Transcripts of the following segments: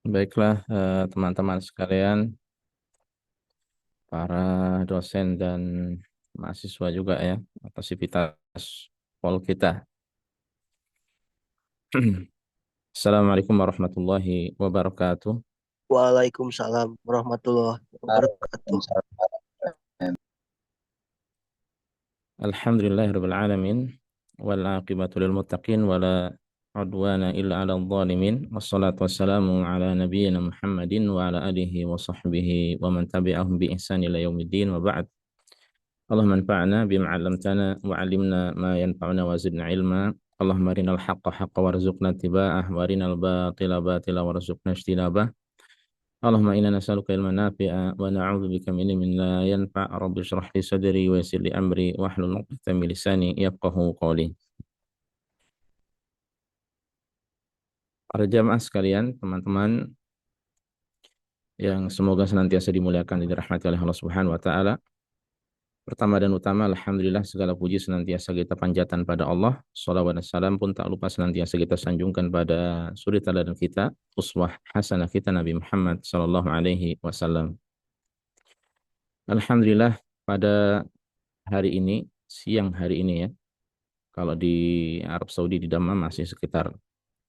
Baiklah, teman-teman sekalian, para dosen dan mahasiswa juga ya, atas sivitas pol kita. Assalamualaikum warahmatullahi wabarakatuh. Waalaikumsalam warahmatullahi wabarakatuh. Alhamdulillahirabbil alamin wal aqibatu lil muttaqin wala udwana illa 'alal zalimin wassalatu wassalamu ala nabiyyina Muhammadin wa ala alihi wa sahbihi wa man tabi'ahum bi ihsan ila yaumiddin wa ba'd. اللهم انفعنا بما علمتنا وعلمنا ما ينفعنا وزدنا علما. اللهم أرنا الحق حقا وارزقنا اتباعه وأرنا الباطل باطلا وارزقنا اجتنابه. اللهم إنا نسألك علما نافعا ونعوذ بك من علم لا ينفع. رب اشرح لي صدري ويسر لي أمري واحلل عقدة من لساني يفقهوا قولي. Para jamaah sekalian, teman-teman yang semoga senantiasa dimuliakan dan dirahmati oleh Allah Subhanahu wa taala. Pertama dan utama, alhamdulillah segala puji senantiasa kita panjatkan pada Allah. Salawat dan salam pun tak lupa senantiasa kita sanjungkan pada suri teladan kita, uswah hasanah kita Nabi Muhammad sallallahu alaihi wasallam. Alhamdulillah pada hari ini, siang hari ini ya, kalau di Arab Saudi di Dammam masih sekitar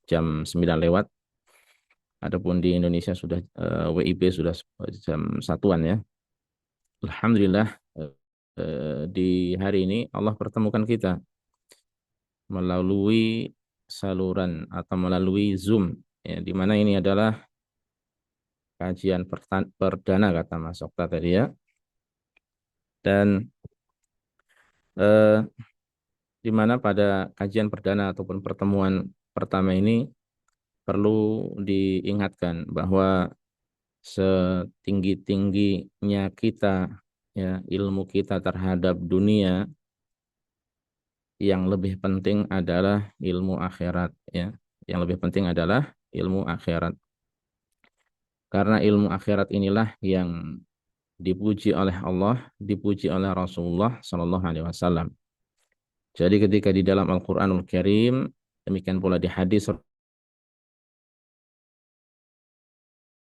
jam 9 lewat, adapun di Indonesia sudah WIB sudah jam satuan ya. Alhamdulillah di hari ini Allah pertemukan kita melalui saluran atau melalui Zoom ya, di mana ini adalah kajian perdana kata Mas Okta tadi ya, dan eh, di mana pada kajian perdana ataupun pertemuan pertama ini perlu diingatkan bahwa setinggi-tingginya kita ya ilmu kita terhadap dunia, yang lebih penting adalah ilmu akhirat ya. Yang lebih penting adalah ilmu akhirat. Karena ilmu akhirat inilah yang dipuji oleh Allah, dipuji oleh Rasulullah Sallallahu Alaihi Wasallam. Jadi ketika di dalam Al-Quranul Karim, demikian pula di hadis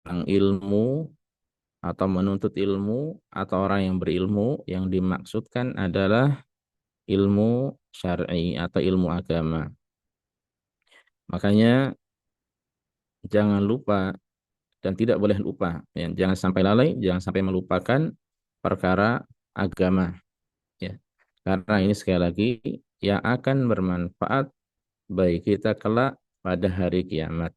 tentang ilmu atau menuntut ilmu atau orang yang berilmu, yang dimaksudkan adalah ilmu syar'i atau ilmu agama. Makanya jangan lupa dan tidak boleh lupa, ya. Jangan sampai lalai, jangan sampai melupakan perkara agama, ya. Karena ini sekali lagi yang akan bermanfaat bagi kita kelak pada hari kiamat.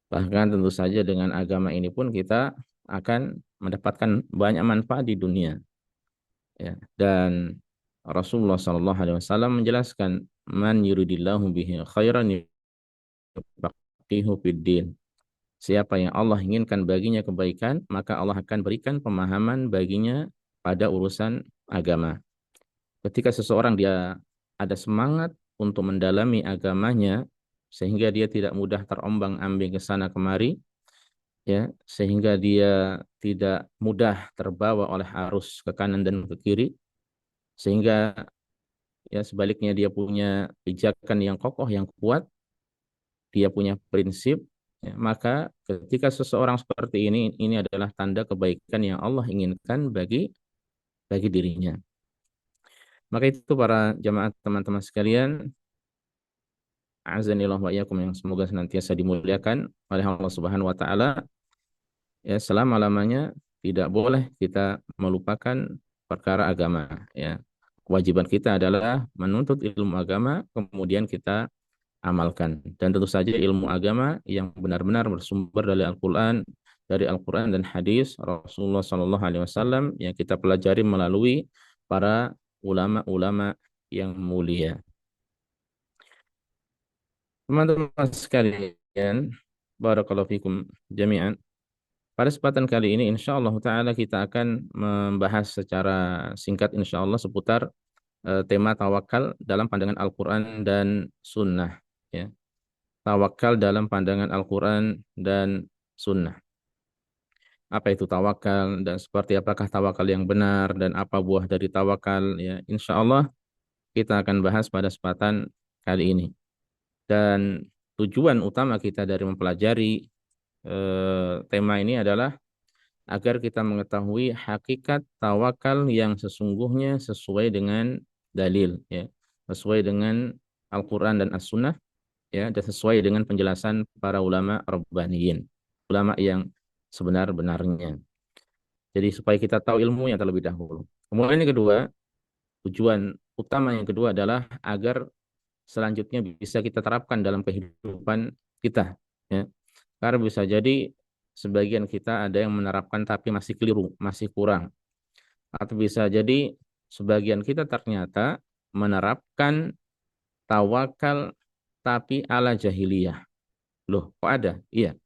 Bahkan tentu saja dengan agama ini pun kita akan mendapatkan banyak manfaat di dunia, ya. Dan Rasulullah Shallallahu Alaihi Wasallam menjelaskan, man yuridillahu bihi khairan yufaqihu fid din. Siapa yang Allah inginkan baginya kebaikan, maka Allah akan berikan pemahaman baginya pada urusan agama. Ketika seseorang dia ada semangat untuk mendalami agamanya, sehingga dia tidak mudah terombang-ambing ke sana kemari, ya, sehingga dia tidak mudah terbawa oleh arus ke kanan dan ke kiri, sehingga ya sebaliknya dia punya pijakan yang kokoh, yang kuat, dia punya prinsip, ya, maka ketika seseorang seperti ini adalah tanda kebaikan yang Allah inginkan bagi dirinya. Maka itu para jamaah teman-teman sekalian, azanillahu wa iyyakum, yang semoga senantiasa dimuliakan oleh Allah Subhanahu wa taala. Ya, selama-lamanya tidak boleh kita melupakan perkara agama, ya. Kewajiban kita adalah menuntut ilmu agama, kemudian kita amalkan. Dan tentu saja ilmu agama yang benar-benar bersumber dari Al-Quran dan hadis Rasulullah Sallallahu Alaihi Wasallam yang kita pelajari melalui para ulama-ulama yang mulia. Teman-teman sekalian, barakallahu fikum jami'an. Pada kesempatan kali ini, insya Allah Ta'ala kita akan membahas secara singkat insya Allah seputar tema tawakal dalam pandangan Al-Quran dan Sunnah. Ya. Tawakal dalam pandangan Al-Quran dan Sunnah. Apa itu tawakal dan seperti apakah tawakal yang benar dan apa buah dari tawakal? Ya, insya Allah kita akan bahas pada kesempatan kali ini. Dan tujuan utama kita dari mempelajari tema ini adalah agar kita mengetahui hakikat tawakal yang sesungguhnya sesuai dengan dalil, ya, sesuai dengan Al-Quran dan As-Sunnah, ya, dan sesuai dengan penjelasan para ulama Rabbaniyin, ulama yang sebenar-benarnya. Jadi supaya kita tahu ilmu yang terlebih dahulu. Kemudian yang kedua, tujuan utama yang kedua adalah agar selanjutnya bisa kita terapkan dalam kehidupan kita. Ya. Karena bisa jadi sebagian kita ada yang menerapkan tapi masih keliru, masih kurang. Atau bisa jadi sebagian kita ternyata menerapkan tawakal tapi ala jahiliyah. Loh, kok ada? Iya.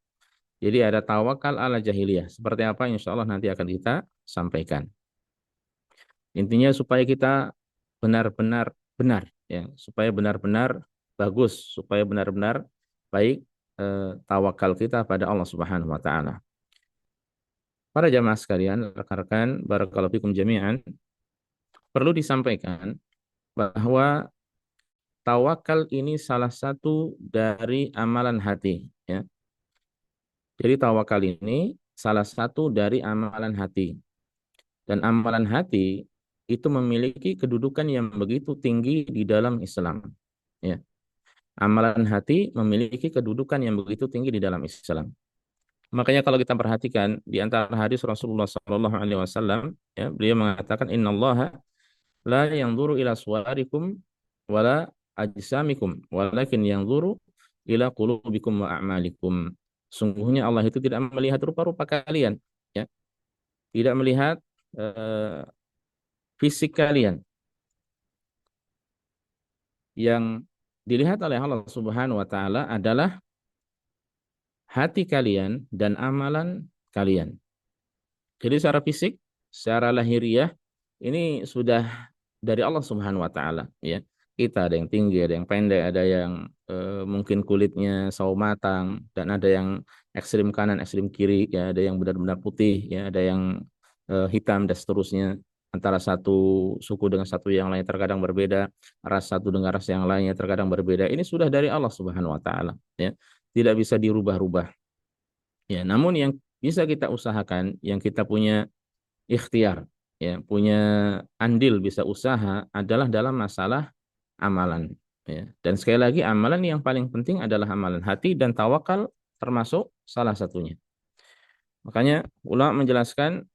Jadi ada tawakal ala jahiliyah. Seperti apa? Insya Allah nanti akan kita sampaikan. Intinya supaya kita benar-benar benar, ya, supaya benar-benar bagus, supaya benar-benar baik tawakal kita pada Allah Subhanahu wa taala. Para jamaah sekalian, rekan-rekan, barakallahu fikum jami'an, perlu disampaikan bahwa tawakal ini salah satu dari amalan hati, ya. Jadi tawakal ini salah satu dari amalan hati. Dan amalan hati itu memiliki kedudukan yang begitu tinggi di dalam Islam. Ya. Amalan hati memiliki kedudukan yang begitu tinggi di dalam Islam. Makanya kalau kita perhatikan di antara hadis Rasulullah Sallallahu Alaihi Wasallam, ya, beliau mengatakan Inna Allah la yanzuru ila suwarikum wala ajsamikum walakin yanzuru ila qulubikum wa a'malikum. Sungguhnya Allah itu tidak melihat rupa-rupa kalian, ya, tidak melihat eh, fisik kalian. Yang dilihat oleh Allah Subhanahu wa taala adalah hati kalian dan amalan kalian. Jadi secara fisik, secara lahiriah ini sudah dari Allah Subhanahu wa taala, ya. Kita ada yang tinggi, ada yang pendek, ada yang mungkin kulitnya sawo matang, dan ada yang ekstrim kanan, ekstrim kiri, ya, ada yang benar-benar putih, ya, ada yang hitam dan seterusnya. Antara satu suku dengan satu yang lain terkadang berbeda, ras satu dengan ras yang lainnya terkadang berbeda. Ini sudah dari Allah Subhanahu wa taala, ya. Tidak bisa dirubah-rubah. Ya, namun yang bisa kita usahakan, yang kita punya ikhtiar, ya, punya andil bisa usaha adalah dalam masalah amalan, ya. Dan sekali lagi amalan yang paling penting adalah amalan hati dan tawakal termasuk salah satunya. Makanya ulama menjelaskan,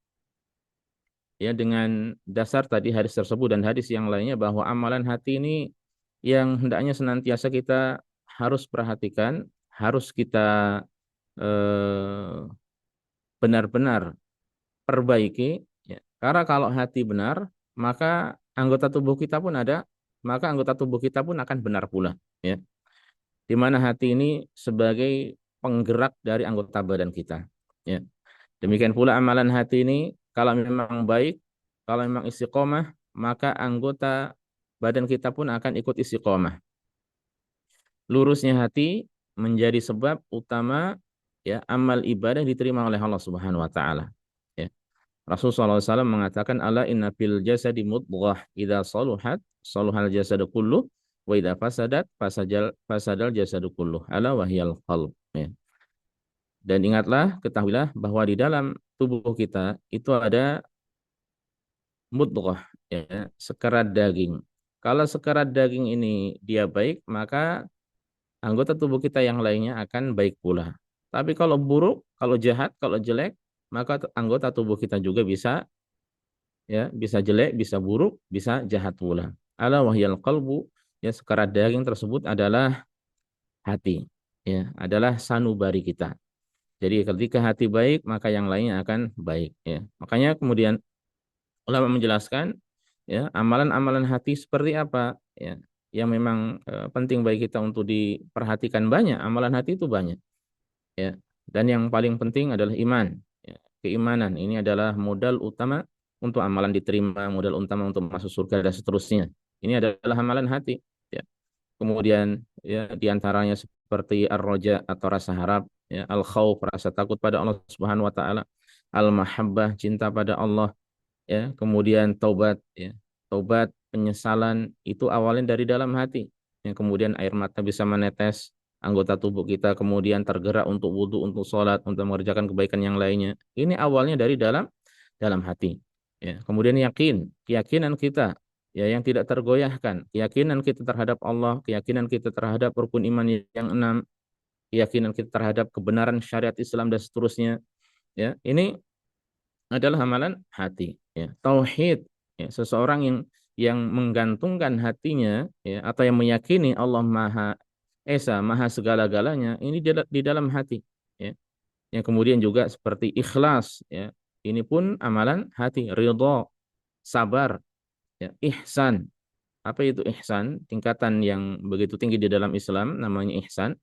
ya, dengan dasar tadi hadis tersebut dan hadis yang lainnya bahwa amalan hati ini yang hendaknya senantiasa kita harus perhatikan, harus kita eh, benar-benar perbaiki, ya. Karena kalau hati benar, maka anggota tubuh kita pun ada, maka anggota tubuh kita pun akan benar pula, ya. Di mana hati ini sebagai penggerak dari anggota badan kita, ya. Demikian pula amalan hati ini kalau memang baik, kalau memang istiqomah, maka anggota badan kita pun akan ikut istiqomah. Lurusnya hati menjadi sebab utama, ya, amal ibadah diterima oleh Allah Subhanahu wa taala. Ya. Rasulullah SAW mengatakan ala inna fil jasadi mudghah idza saluhat saluhal jasadu kullu wa idza fasadat fasadal jasadu kullu ala wahyal qalb, ya. Dan ingatlah, ketahuilah bahwa di dalam tubuh kita itu ada mudghah, ya, sekerat daging. Kalau sekerat daging ini dia baik, maka anggota tubuh kita yang lainnya akan baik pula. Tapi kalau buruk, kalau jahat, kalau jelek, maka anggota tubuh kita juga bisa, ya, bisa jelek, bisa buruk, bisa jahat pula. Ala wahyal qalbu, ya, sekerat daging tersebut adalah hati, ya, adalah sanubari kita. Jadi ketika hati baik, maka yang lainnya akan baik, ya. Makanya kemudian ulama menjelaskan, ya, amalan-amalan hati seperti apa, ya, yang memang penting bagi kita untuk diperhatikan. Banyak amalan hati itu banyak, ya. Dan yang paling penting adalah iman, ya. Keimanan ini adalah modal utama untuk amalan diterima, modal utama untuk masuk surga dan seterusnya. Ini adalah amalan hati, ya. Kemudian, ya, diantaranya seperti ar-roja atau rasa harap, ya, al-khauf rasa takut pada Allah Subhanahu wa taala, al-mahabbah cinta pada Allah, ya, kemudian taubat, ya, taubat penyesalan itu awalnya dari dalam hati, yang kemudian air mata bisa menetes, anggota tubuh kita kemudian tergerak untuk wudhu, untuk sholat, untuk mengerjakan kebaikan yang lainnya. Ini awalnya dari dalam hati. Ya. Kemudian yakin, keyakinan kita ya yang tidak tergoyahkan, keyakinan kita terhadap Allah, keyakinan kita terhadap rukun iman yang enam, keyakinan kita terhadap kebenaran syariat Islam dan seterusnya. Ya, ini adalah amalan hati. Ya. Tauhid, ya, seseorang yang menggantungkan hatinya ya, atau yang meyakini Allah Maha Esa, Maha segala-galanya, ini di dalam hati. Ya. Yang kemudian juga seperti ikhlas. Ya. Ini pun amalan hati. Ridho, sabar, ya. Ihsan. Apa itu ihsan? Tingkatan yang begitu tinggi di dalam Islam, namanya ihsan.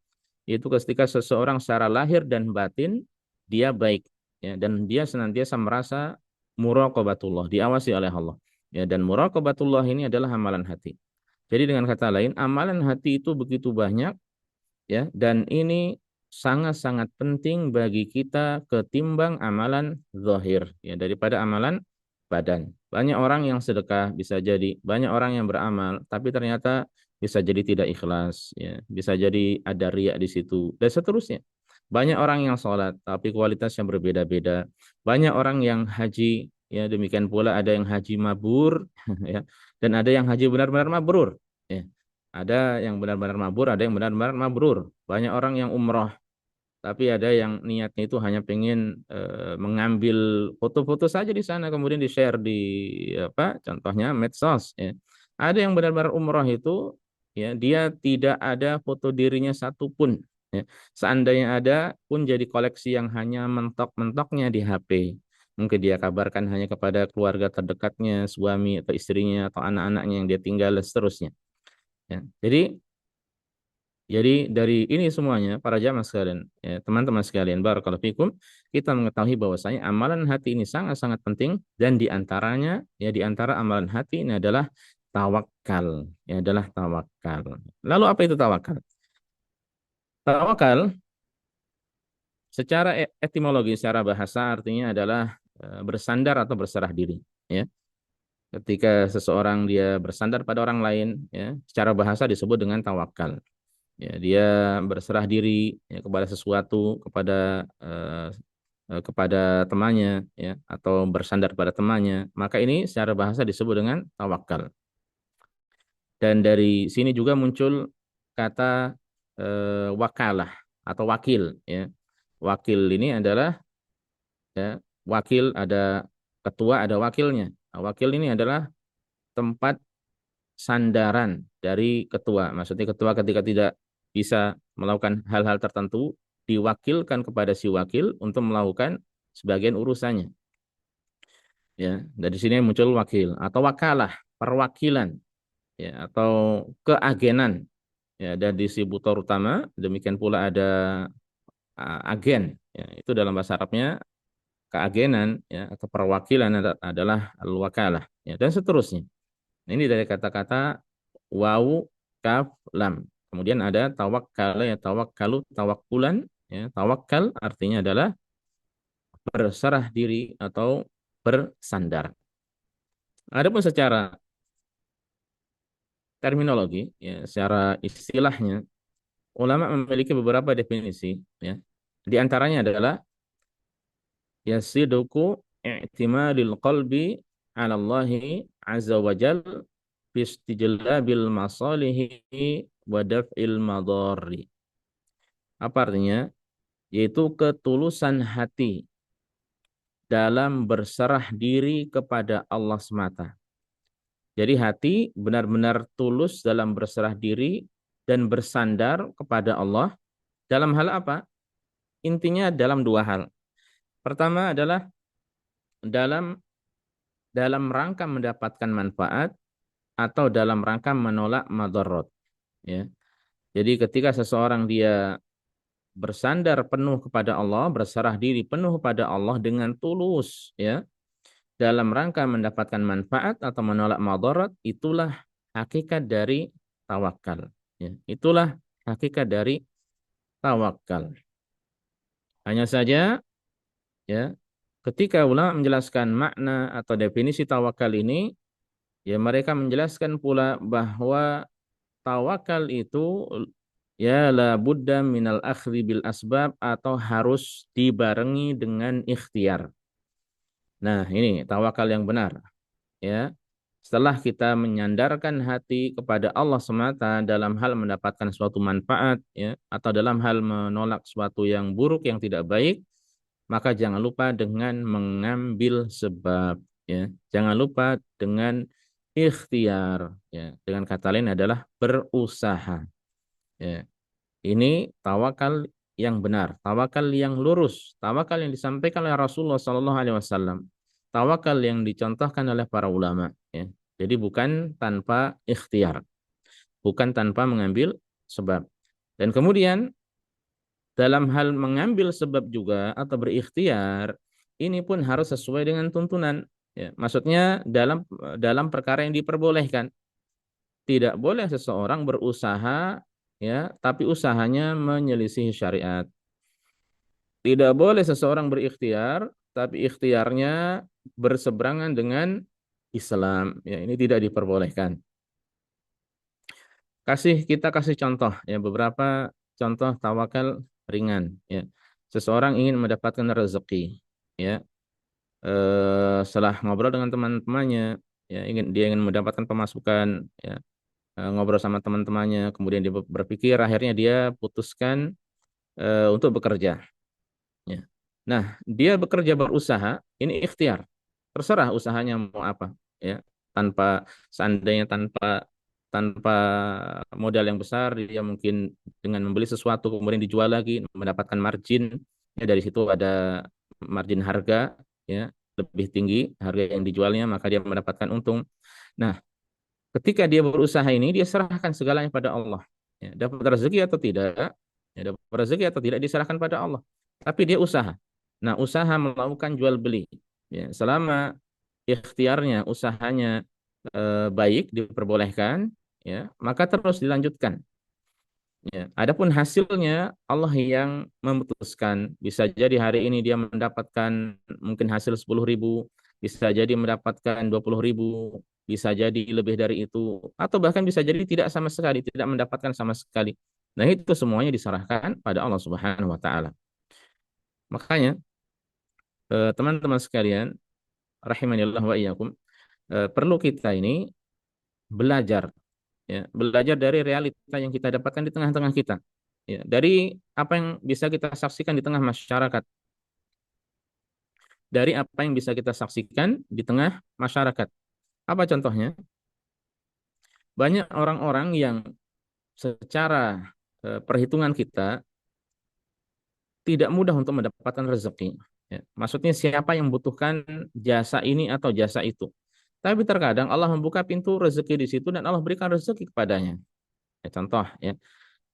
Itu ketika seseorang secara lahir dan batin, dia baik. Ya, dan dia senantiasa merasa muraqabatullah, diawasi oleh Allah. Ya, dan muraqabatullah ini adalah amalan hati. Jadi dengan kata lain, amalan hati itu begitu banyak ya dan ini sangat-sangat penting bagi kita ketimbang amalan zahir ya daripada amalan badan. Banyak orang yang sedekah bisa jadi, banyak orang yang beramal tapi ternyata bisa jadi tidak ikhlas ya, bisa jadi ada riya di situ dan seterusnya. Banyak orang yang sholat tapi kualitasnya berbeda-beda. Banyak orang yang haji ya demikian pula ada yang haji mabur ya dan ada yang haji benar-benar mabrur ya. Ada yang benar-benar mabur, ada yang benar-benar mabrur. Banyak orang yang umroh, tapi ada yang niatnya itu hanya pengen mengambil foto-foto saja di sana, kemudian di-share di apa? Contohnya medsos. Ya. Ada yang benar-benar umroh itu, ya dia tidak ada foto dirinya satupun. Ya. Seandainya ada pun jadi koleksi yang hanya mentok-mentoknya di HP. Mungkin dia kabarkan hanya kepada keluarga terdekatnya, suami atau istrinya atau anak-anaknya yang dia tinggal dan seterusnya. Ya. Jadi dari ini semuanya para jamaah sekalian, ya, teman-teman sekalian, barakallahu fikum, kita mengetahui bahwasanya amalan hati ini sangat-sanat penting dan di antaranya ya di antara amalan hati ini adalah tawakal, ya adalah tawakal. Lalu apa itu tawakal? Tawakal secara etimologi, secara bahasa artinya adalah bersandar atau berserah diri, ya. Ketika seseorang dia bersandar pada orang lain, ya, secara bahasa disebut dengan tawakal. Ya, dia berserah diri ya, kepada sesuatu, kepada temannya, ya, atau bersandar pada temannya. Maka ini secara bahasa disebut dengan tawakal. Dan dari sini juga muncul kata wakalah atau wakil. Ya. Wakil ini adalah ya, wakil ada ketua, ada wakilnya. Nah, wakil ini adalah tempat sandaran dari ketua. Maksudnya ketua ketika tidak bisa melakukan hal-hal tertentu, diwakilkan kepada si wakil untuk melakukan sebagian urusannya. Ya, dari sini muncul wakil atau wakalah, perwakilan, ya, atau keagenan. Ya, dan distributor utama, demikian pula ada agen. Ya, itu dalam bahasa Arabnya keagenan, ya, atau perwakilan adalah al-wakalah, ya, dan seterusnya. Ini dari kata-kata wawu, kaf, lam. Kemudian ada tawakkal ya tawakkalu, tawakkulan ya. Tawakal artinya adalah berserah diri atau bersandar. Adapun secara terminologi ya, secara istilahnya ulama memiliki beberapa definisi ya. Di antaranya adalah yasiduku i'timadil qalbi 'ala Allahi azza wa jal fi istijlabil masalihi wa daf'il madarri. Apa artinya? Yaitu ketulusan hati dalam berserah diri kepada Allah semata. Jadi hati benar-benar tulus dalam berserah diri dan bersandar kepada Allah dalam hal apa? Intinya dalam dua hal. Pertama adalah dalam dalam rangka mendapatkan manfaat atau dalam rangka menolak madarat. Ya. Jadi ketika seseorang dia bersandar penuh kepada Allah, berserah diri penuh kepada Allah dengan tulus, ya, dalam rangka mendapatkan manfaat atau menolak madarat, itulah hakikat dari tawakal. Ya. Itulah hakikat dari tawakal. Hanya saja, ya, ketika ulama menjelaskan makna atau definisi tawakal ini, ya mereka menjelaskan pula bahwa tawakal itu Ya la budda minal akhri bil asbab atau harus dibarengi dengan ikhtiar. Nah, ini tawakal yang benar, ya. Setelah kita menyandarkan hati kepada Allah semata dalam hal mendapatkan suatu manfaat, ya, atau dalam hal menolak suatu yang buruk yang tidak baik, maka jangan lupa dengan mengambil sebab, ya. Jangan lupa dengan ikhtiar, ya. Dengan kata lain adalah berusaha, ya. Ini tawakal yang benar, tawakal yang lurus, tawakal yang disampaikan oleh Rasulullah Sallallahu Alaihi Wasallam, tawakal yang dicontohkan oleh para ulama. Ya. Jadi bukan tanpa ikhtiar, bukan tanpa mengambil sebab. Dan kemudian dalam hal mengambil sebab juga atau berikhtiar, ini pun harus sesuai dengan tuntunan. Ya. Maksudnya dalam perkara yang diperbolehkan. Tidak boleh seseorang berusaha, ya, tapi usahanya menyelisihi syariat. Tidak boleh seseorang berikhtiar, tapi ikhtiarnya berseberangan dengan Islam. Ya, ini tidak diperbolehkan. Kita kasih contoh, ya, beberapa contoh tawakal ringan. Ya, seseorang ingin mendapatkan rezeki, ya, setelah ngobrol dengan teman-temannya, ya, dia ingin mendapatkan pemasukan, ya, ngobrol sama teman-temannya, kemudian dia berpikir, akhirnya dia putuskan untuk bekerja. Ya. Nah, dia bekerja berusaha, ini ikhtiar. Terserah usahanya mau apa, ya. Tanpa seandainya tanpa tanpa modal yang besar, dia mungkin dengan membeli sesuatu kemudian dijual lagi mendapatkan margin. Ya, dari situ ada margin harga, ya, lebih tinggi harga yang dijualnya, maka dia mendapatkan untung. Nah, ketika dia berusaha ini, dia serahkan segalanya pada Allah. Ya, dapat rezeki atau tidak, ya, dapat rezeki atau tidak diserahkan pada Allah. Tapi dia usaha. Nah, usaha melakukan jual beli. Ya, selama ikhtiarnya, usahanya baik, diperbolehkan, ya, maka terus dilanjutkan. Ya, adapun hasilnya Allah yang memutuskan. Bisa jadi hari ini dia mendapatkan mungkin hasil 10.000, bisa jadi mendapatkan 20.000, bisa jadi lebih dari itu, atau bahkan bisa jadi tidak sama sekali, tidak mendapatkan sama sekali. Nah, itu semuanya diserahkan pada Allah Subhanahu wa taala. Makanya teman-teman sekalian, rahimanillah wa iyyakum, perlu kita ini belajar, ya, belajar dari realita yang kita dapatkan di tengah-tengah kita, ya, dari apa yang bisa kita saksikan di tengah masyarakat, dari apa yang bisa kita saksikan di tengah masyarakat. Apa contohnya? Banyak orang-orang yang secara perhitungan kita tidak mudah untuk mendapatkan rezeki. Ya. Maksudnya siapa yang membutuhkan jasa ini atau jasa itu. Tapi terkadang Allah membuka pintu rezeki di situ dan Allah berikan rezeki kepadanya. Ya, contoh, ya,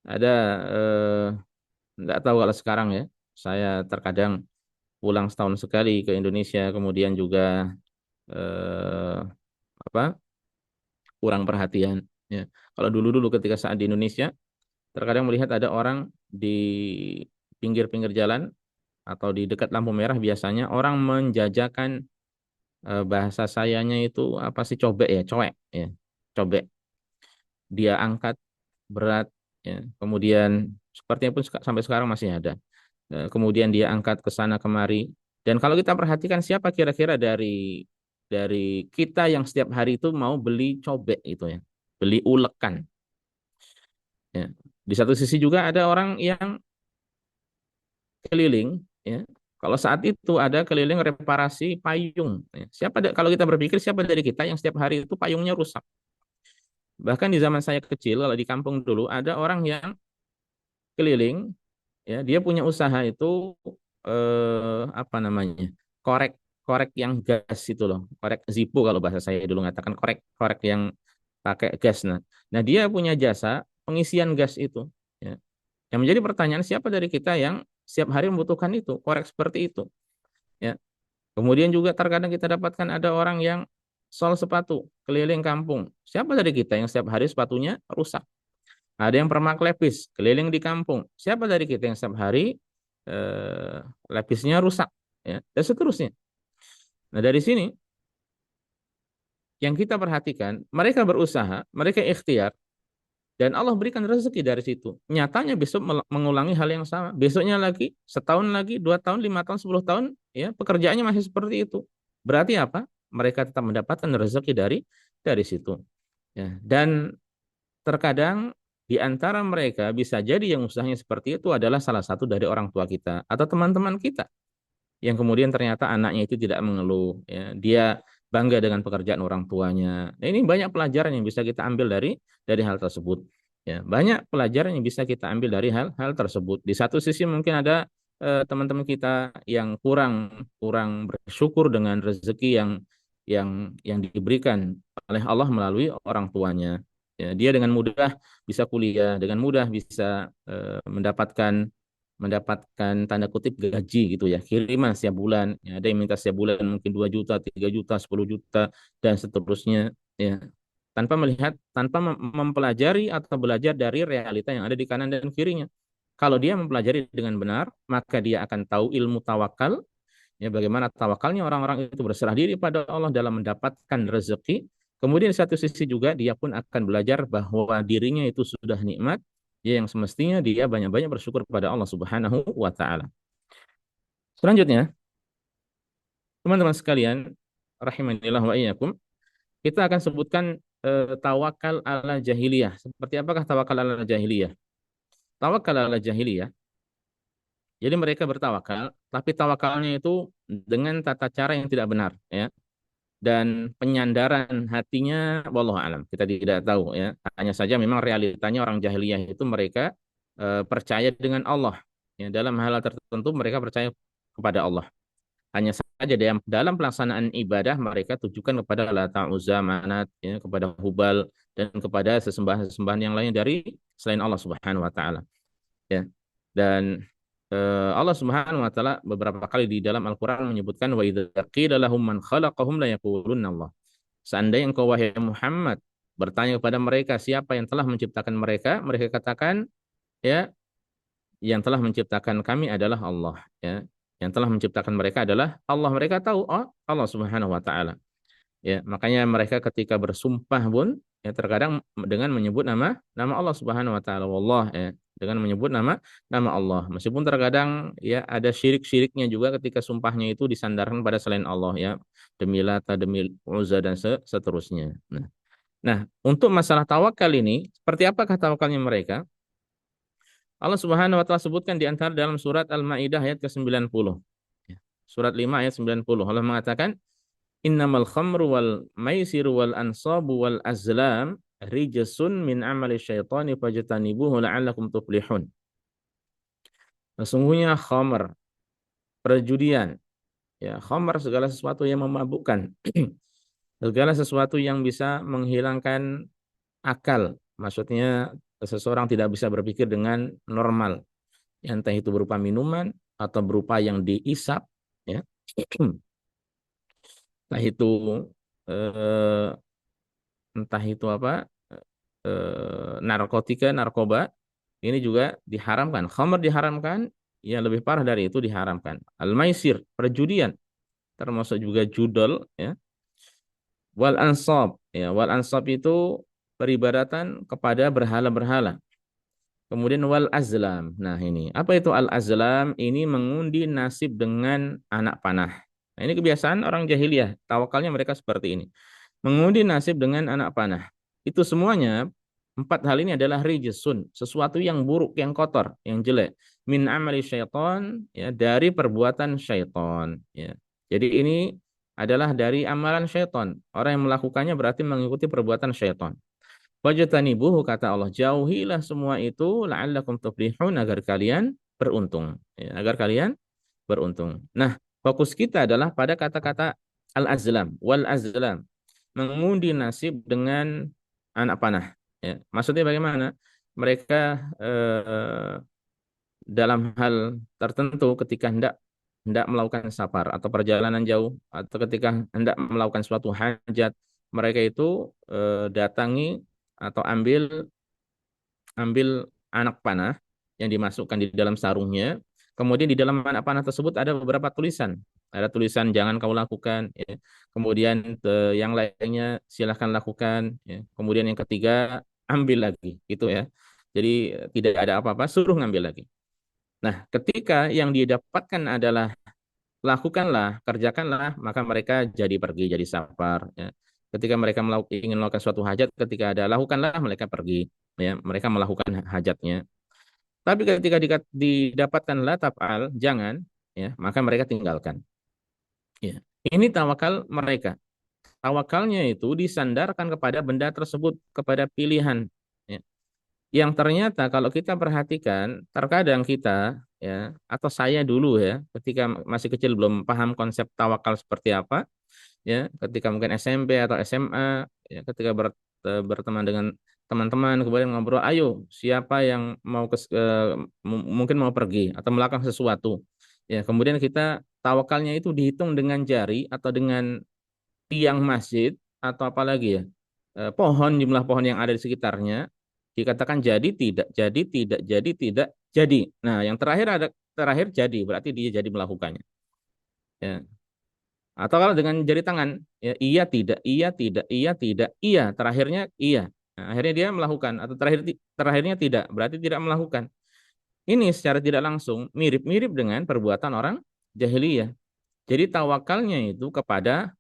ada nggak tahu kalau sekarang, ya. Saya terkadang pulang setahun sekali ke Indonesia, kemudian juga eh, apa kurang perhatian. Ya. Kalau dulu-dulu ketika saat di Indonesia, terkadang melihat ada orang di pinggir-pinggir jalan atau di dekat lampu merah, biasanya orang menjajakan, bahasa sayanya itu apa sih, cobek, ya, coek, ya, cobek. Dia angkat berat, ya. Kemudian sepertinya pun sampai sekarang masih ada. Kemudian dia angkat ke sana kemari. Dan kalau kita perhatikan, siapa kira-kira dari kita yang setiap hari itu mau beli cobek itu, ya, beli ulekan. Ya. Di satu sisi juga ada orang yang keliling, ya. Kalau saat itu ada keliling reparasi payung. Ya. Kalau kita berpikir, siapa dari kita yang setiap hari itu payungnya rusak? Bahkan di zaman saya kecil, kalau di kampung dulu ada orang yang keliling, ya, dia punya usaha itu, apa namanya, korek korek yang gas itu loh, korek Zippo kalau bahasa saya dulu mengatakan, korek korek yang pakai gas. Nah, dia punya jasa pengisian gas itu, ya. Yang menjadi pertanyaan, siapa dari kita yang setiap hari membutuhkan itu, korek seperti itu, ya. Kemudian juga terkadang kita dapatkan ada orang yang sol sepatu keliling kampung. Siapa dari kita yang setiap hari sepatunya rusak? Ada yang permak lepis keliling di kampung. Siapa dari kita yang setiap hari eh, lepisnya rusak, ya, dan seterusnya. Nah, dari sini yang kita perhatikan, mereka berusaha, mereka ikhtiar, dan Allah berikan rezeki dari situ. Nyatanya besok mengulangi hal yang sama. Besoknya lagi, setahun lagi, 2 tahun, 5 tahun, 10 tahun, ya pekerjaannya masih seperti itu. Berarti apa? Mereka tetap mendapatkan rezeki dari situ. Ya. Dan terkadang di antara mereka bisa jadi yang usahanya seperti itu adalah salah satu dari orang tua kita atau teman-teman kita yang kemudian ternyata anaknya itu tidak mengeluh, ya. Dia bangga dengan pekerjaan orang tuanya. Nah, ini banyak pelajaran yang bisa kita ambil dari hal tersebut. Ya, banyak pelajaran yang bisa kita ambil dari hal-hal tersebut. Di satu sisi mungkin ada teman-teman kita yang kurang kurang bersyukur dengan rezeki yang diberikan oleh Allah melalui orang tuanya. Ya, dia dengan mudah bisa kuliah, dengan mudah bisa mendapatkan mendapatkan tanda kutip gaji gitu ya, kiriman setiap bulan. Ya, ada yang minta setiap bulan mungkin 2 juta, 3 juta, 10 juta dan seterusnya, ya. Tanpa mempelajari atau belajar dari realita yang ada di kanan dan kirinya. Kalau dia mempelajari dengan benar, maka dia akan tahu ilmu tawakal, ya, bagaimana tawakalnya orang-orang itu berserah diri pada Allah dalam mendapatkan rezeki. Kemudian di satu sisi juga dia pun akan belajar bahwa dirinya itu sudah nikmat, ya, yang semestinya dia banyak-banyak bersyukur kepada Allah Subhanahu wa taala. Selanjutnya, teman-teman sekalian, rahimanillah wa iyyakum, kita akan sebutkan tawakal ala jahiliyah. Seperti apakah tawakal ala jahiliyah? Tawakal ala jahiliyah. Jadi mereka bertawakal, tapi tawakalnya itu dengan tata cara yang tidak benar, ya. Dan penyandaran hatinya wallahu alam kita tidak tahu, ya, hanya saja memang realitanya orang jahiliyah itu mereka percaya dengan Allah, ya, dalam hal tertentu mereka percaya kepada Allah, hanya saja dalam pelaksanaan ibadah mereka tujukan kepada Lata, Uzza, Manat, ya, kepada Hubal dan kepada sesembahan-sesembahan yang lain dari selain Allah Subhanahu wa taala, ya. Dan Allah Subhanahu wa taala beberapa kali di dalam Al-Qur'an menyebutkan wa idza qila lahum man khalaqahum la yaqulunna Allah. Seandainya engkau wahai Muhammad bertanya kepada mereka siapa yang telah menciptakan mereka, mereka katakan, ya, yang telah menciptakan kami adalah Allah, ya. Yang telah menciptakan mereka adalah Allah. Mereka tahu, oh, Allah Subhanahu wa taala. Ya, makanya mereka ketika bersumpah pun, ya, terkadang dengan menyebut nama Allah Subhanahu wa taala, wallah, ya, dengan menyebut nama Allah. Meskipun terkadang, ya, ada syirik-syiriknya juga ketika sumpahnya itu disandarkan pada selain Allah, ya, demi Lata, demi Uzza dan seterusnya. Nah, untuk masalah tawakal ini, seperti apakah tawakalnya mereka? Allah Subhanahu wa taala sebutkan di antara dalam surat Al-Maidah ayat ke-90. Ya, surat 5 ayat 90. Allah mengatakan, Innamal khamru wal maisiru wal ansabu wal azlam rijsun min amali syaitani fajtanibuhu la'allakum tuflihun. Sesungguhnya khamr, perjudian, ya, khamr segala sesuatu yang memabukkan, segala sesuatu yang bisa menghilangkan akal. Maksudnya seseorang tidak bisa berpikir dengan normal, entah itu berupa minuman atau berupa yang diisap, ya. Entah itu eh, entah itu apa, narkotika, narkoba, ini juga diharamkan. Khamr diharamkan, ya, lebih parah dari itu diharamkan. Al-maisir, perjudian, termasuk juga judol, ya. Wal ansab, ya, wal ansab itu peribadatan kepada berhala-berhala. Kemudian wal azlam. Nah, ini apa itu al azlam? Ini mengundi nasib dengan anak panah. Nah, ini kebiasaan orang jahiliyah. Tawakalnya mereka seperti ini. Mengundi nasib dengan anak panah. Itu semuanya, empat hal ini adalah rijsun, sesuatu yang buruk, yang kotor, yang jelek. Min amali syaitan, ya, dari perbuatan syaitan, ya. Jadi ini adalah dari amalan syaitan. Orang yang melakukannya berarti mengikuti perbuatan syaitan. Wajtanibuhu, kata Allah, jauhilah semua itu la'allakum tuflihun, agar kalian beruntung, ya, agar kalian beruntung. Nah, fokus kita adalah pada kata-kata al-azlam wal azlam, mengundi nasib dengan anak panah, ya. Maksudnya bagaimana? Mereka dalam hal tertentu ketika hendak hendak melakukan safar atau perjalanan jauh atau ketika hendak melakukan suatu hajat, mereka itu datangi atau ambil ambil anak panah yang dimasukkan di dalam sarungnya. Kemudian di dalam anak panah tersebut ada beberapa tulisan. Ada tulisan jangan kau lakukan, ya. Kemudian yang lainnya silahkan lakukan, ya. Kemudian yang ketiga ambil lagi, gitu ya. Jadi tidak ada apa-apa, suruh ngambil lagi. Nah, ketika yang didapatkan adalah lakukanlah, kerjakanlah, maka mereka jadi pergi, jadi safar. Ya. Ketika mereka ingin melakukan suatu hajat, ketika ada lakukanlah, mereka pergi. Ya, mereka melakukan hajatnya. Tapi ketika didapatkan la taf'al, jangan, ya, maka mereka tinggalkan. Ya. Ini tawakal mereka. Tawakalnya itu disandarkan kepada benda tersebut, kepada pilihan. Ya. Yang ternyata kalau kita perhatikan, terkadang kita, ya, atau saya dulu ya, ketika masih kecil belum paham konsep tawakal seperti apa, ya, ketika mungkin SMP atau SMA, ya, ketika berteman dengan teman-teman, kemudian ngobrol, ayo siapa yang mau mungkin mau pergi atau melakukan sesuatu, ya, kemudian kita tawakalnya itu dihitung dengan jari atau dengan tiang masjid atau apalagi ya, pohon, jumlah pohon yang ada di sekitarnya, dikatakan jadi tidak, jadi tidak, jadi tidak, jadi. Nah, yang terakhir ada terakhir jadi, berarti dia jadi melakukannya. Ya. Atau kalau dengan jari tangan, ya, iya tidak, iya tidak, iya tidak, iya, terakhirnya iya. Nah, akhirnya dia melakukan atau terakhirnya tidak, berarti tidak melakukan. Ini secara tidak langsung mirip-mirip dengan perbuatan orang jahiliyah. Jadi tawakalnya itu kepada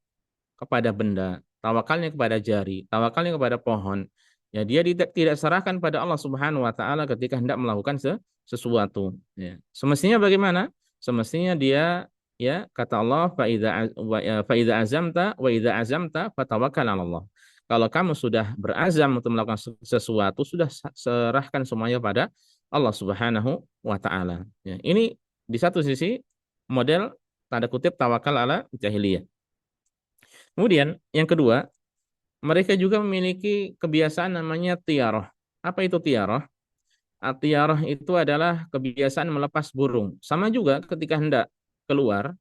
benda, tawakalnya kepada jari, tawakalnya kepada pohon. Ya, dia tidak serahkan pada Allah Subhanahu wa taala ketika hendak melakukan sesuatu, ya. Semestinya bagaimana? Semestinya dia, ya, kata Allah fa idza azamta wa idza azamta fatawakkal 'ala Allah. Kalau kamu sudah berazam untuk melakukan sesuatu, sudah serahkan semuanya pada Allah Subhanahu wa taala. Ya, ini di satu sisi model tanda kutip tawakal ala jahiliyah. Kemudian yang kedua, mereka juga memiliki kebiasaan namanya tiarah. Apa itu tiarah? Tiarah itu adalah kebiasaan melepas burung. Sama juga ketika hendak keluar,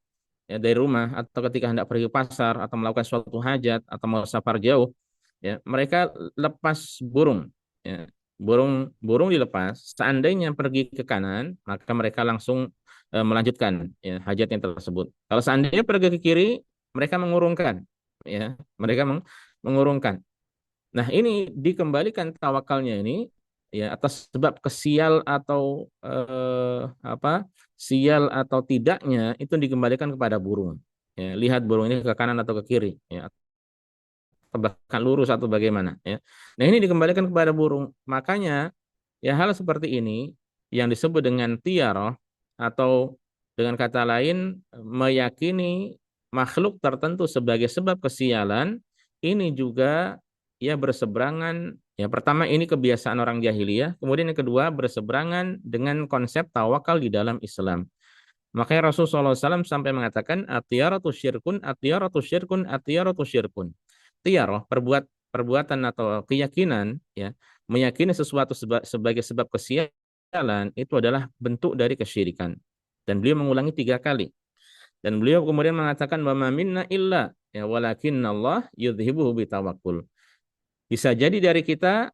ya, dari rumah atau ketika hendak pergi ke pasar atau melakukan suatu hajat atau mau safar jauh, ya, mereka lepas burung. Ya. Burung dilepas. Seandainya pergi ke kanan, maka mereka langsung melanjutkan, ya, hajatnya tersebut. Kalau seandainya pergi ke kiri, mereka mengurungkan, ya, mereka mengurungkan. Nah, ini dikembalikan tawakalnya ini, ya, atas sebab kesial atau apa, sial atau tidaknya itu dikembalikan kepada burung. Ya, lihat burung ini ke kanan atau ke kiri, ya, atau bahkan lurus atau bagaimana, ya. Nah, ini dikembalikan kepada burung. Makanya, ya, hal seperti ini yang disebut dengan tiaroh, atau dengan kata lain meyakini makhluk tertentu sebagai sebab kesialan, ini juga, ya, berseberangan. Ya, pertama ini kebiasaan orang jahiliyah, kemudian yang kedua berseberangan dengan konsep tawakal di dalam Islam. Makanya Rasulullah SAW sampai mengatakan atiyaratu syirkun, atiyaratu syirkun, atiyaratu syirkun. Tiaroh, perbuatan atau keyakinan, ya, meyakini sesuatu sebagai sebab kesialan itu adalah bentuk dari kesyirikan. Dan beliau mengulangi 3 kali. Dan beliau kemudian mengatakan wa minna illa, ya, walakin Allah yudhibuhu bitawakul. Bisa jadi dari kita,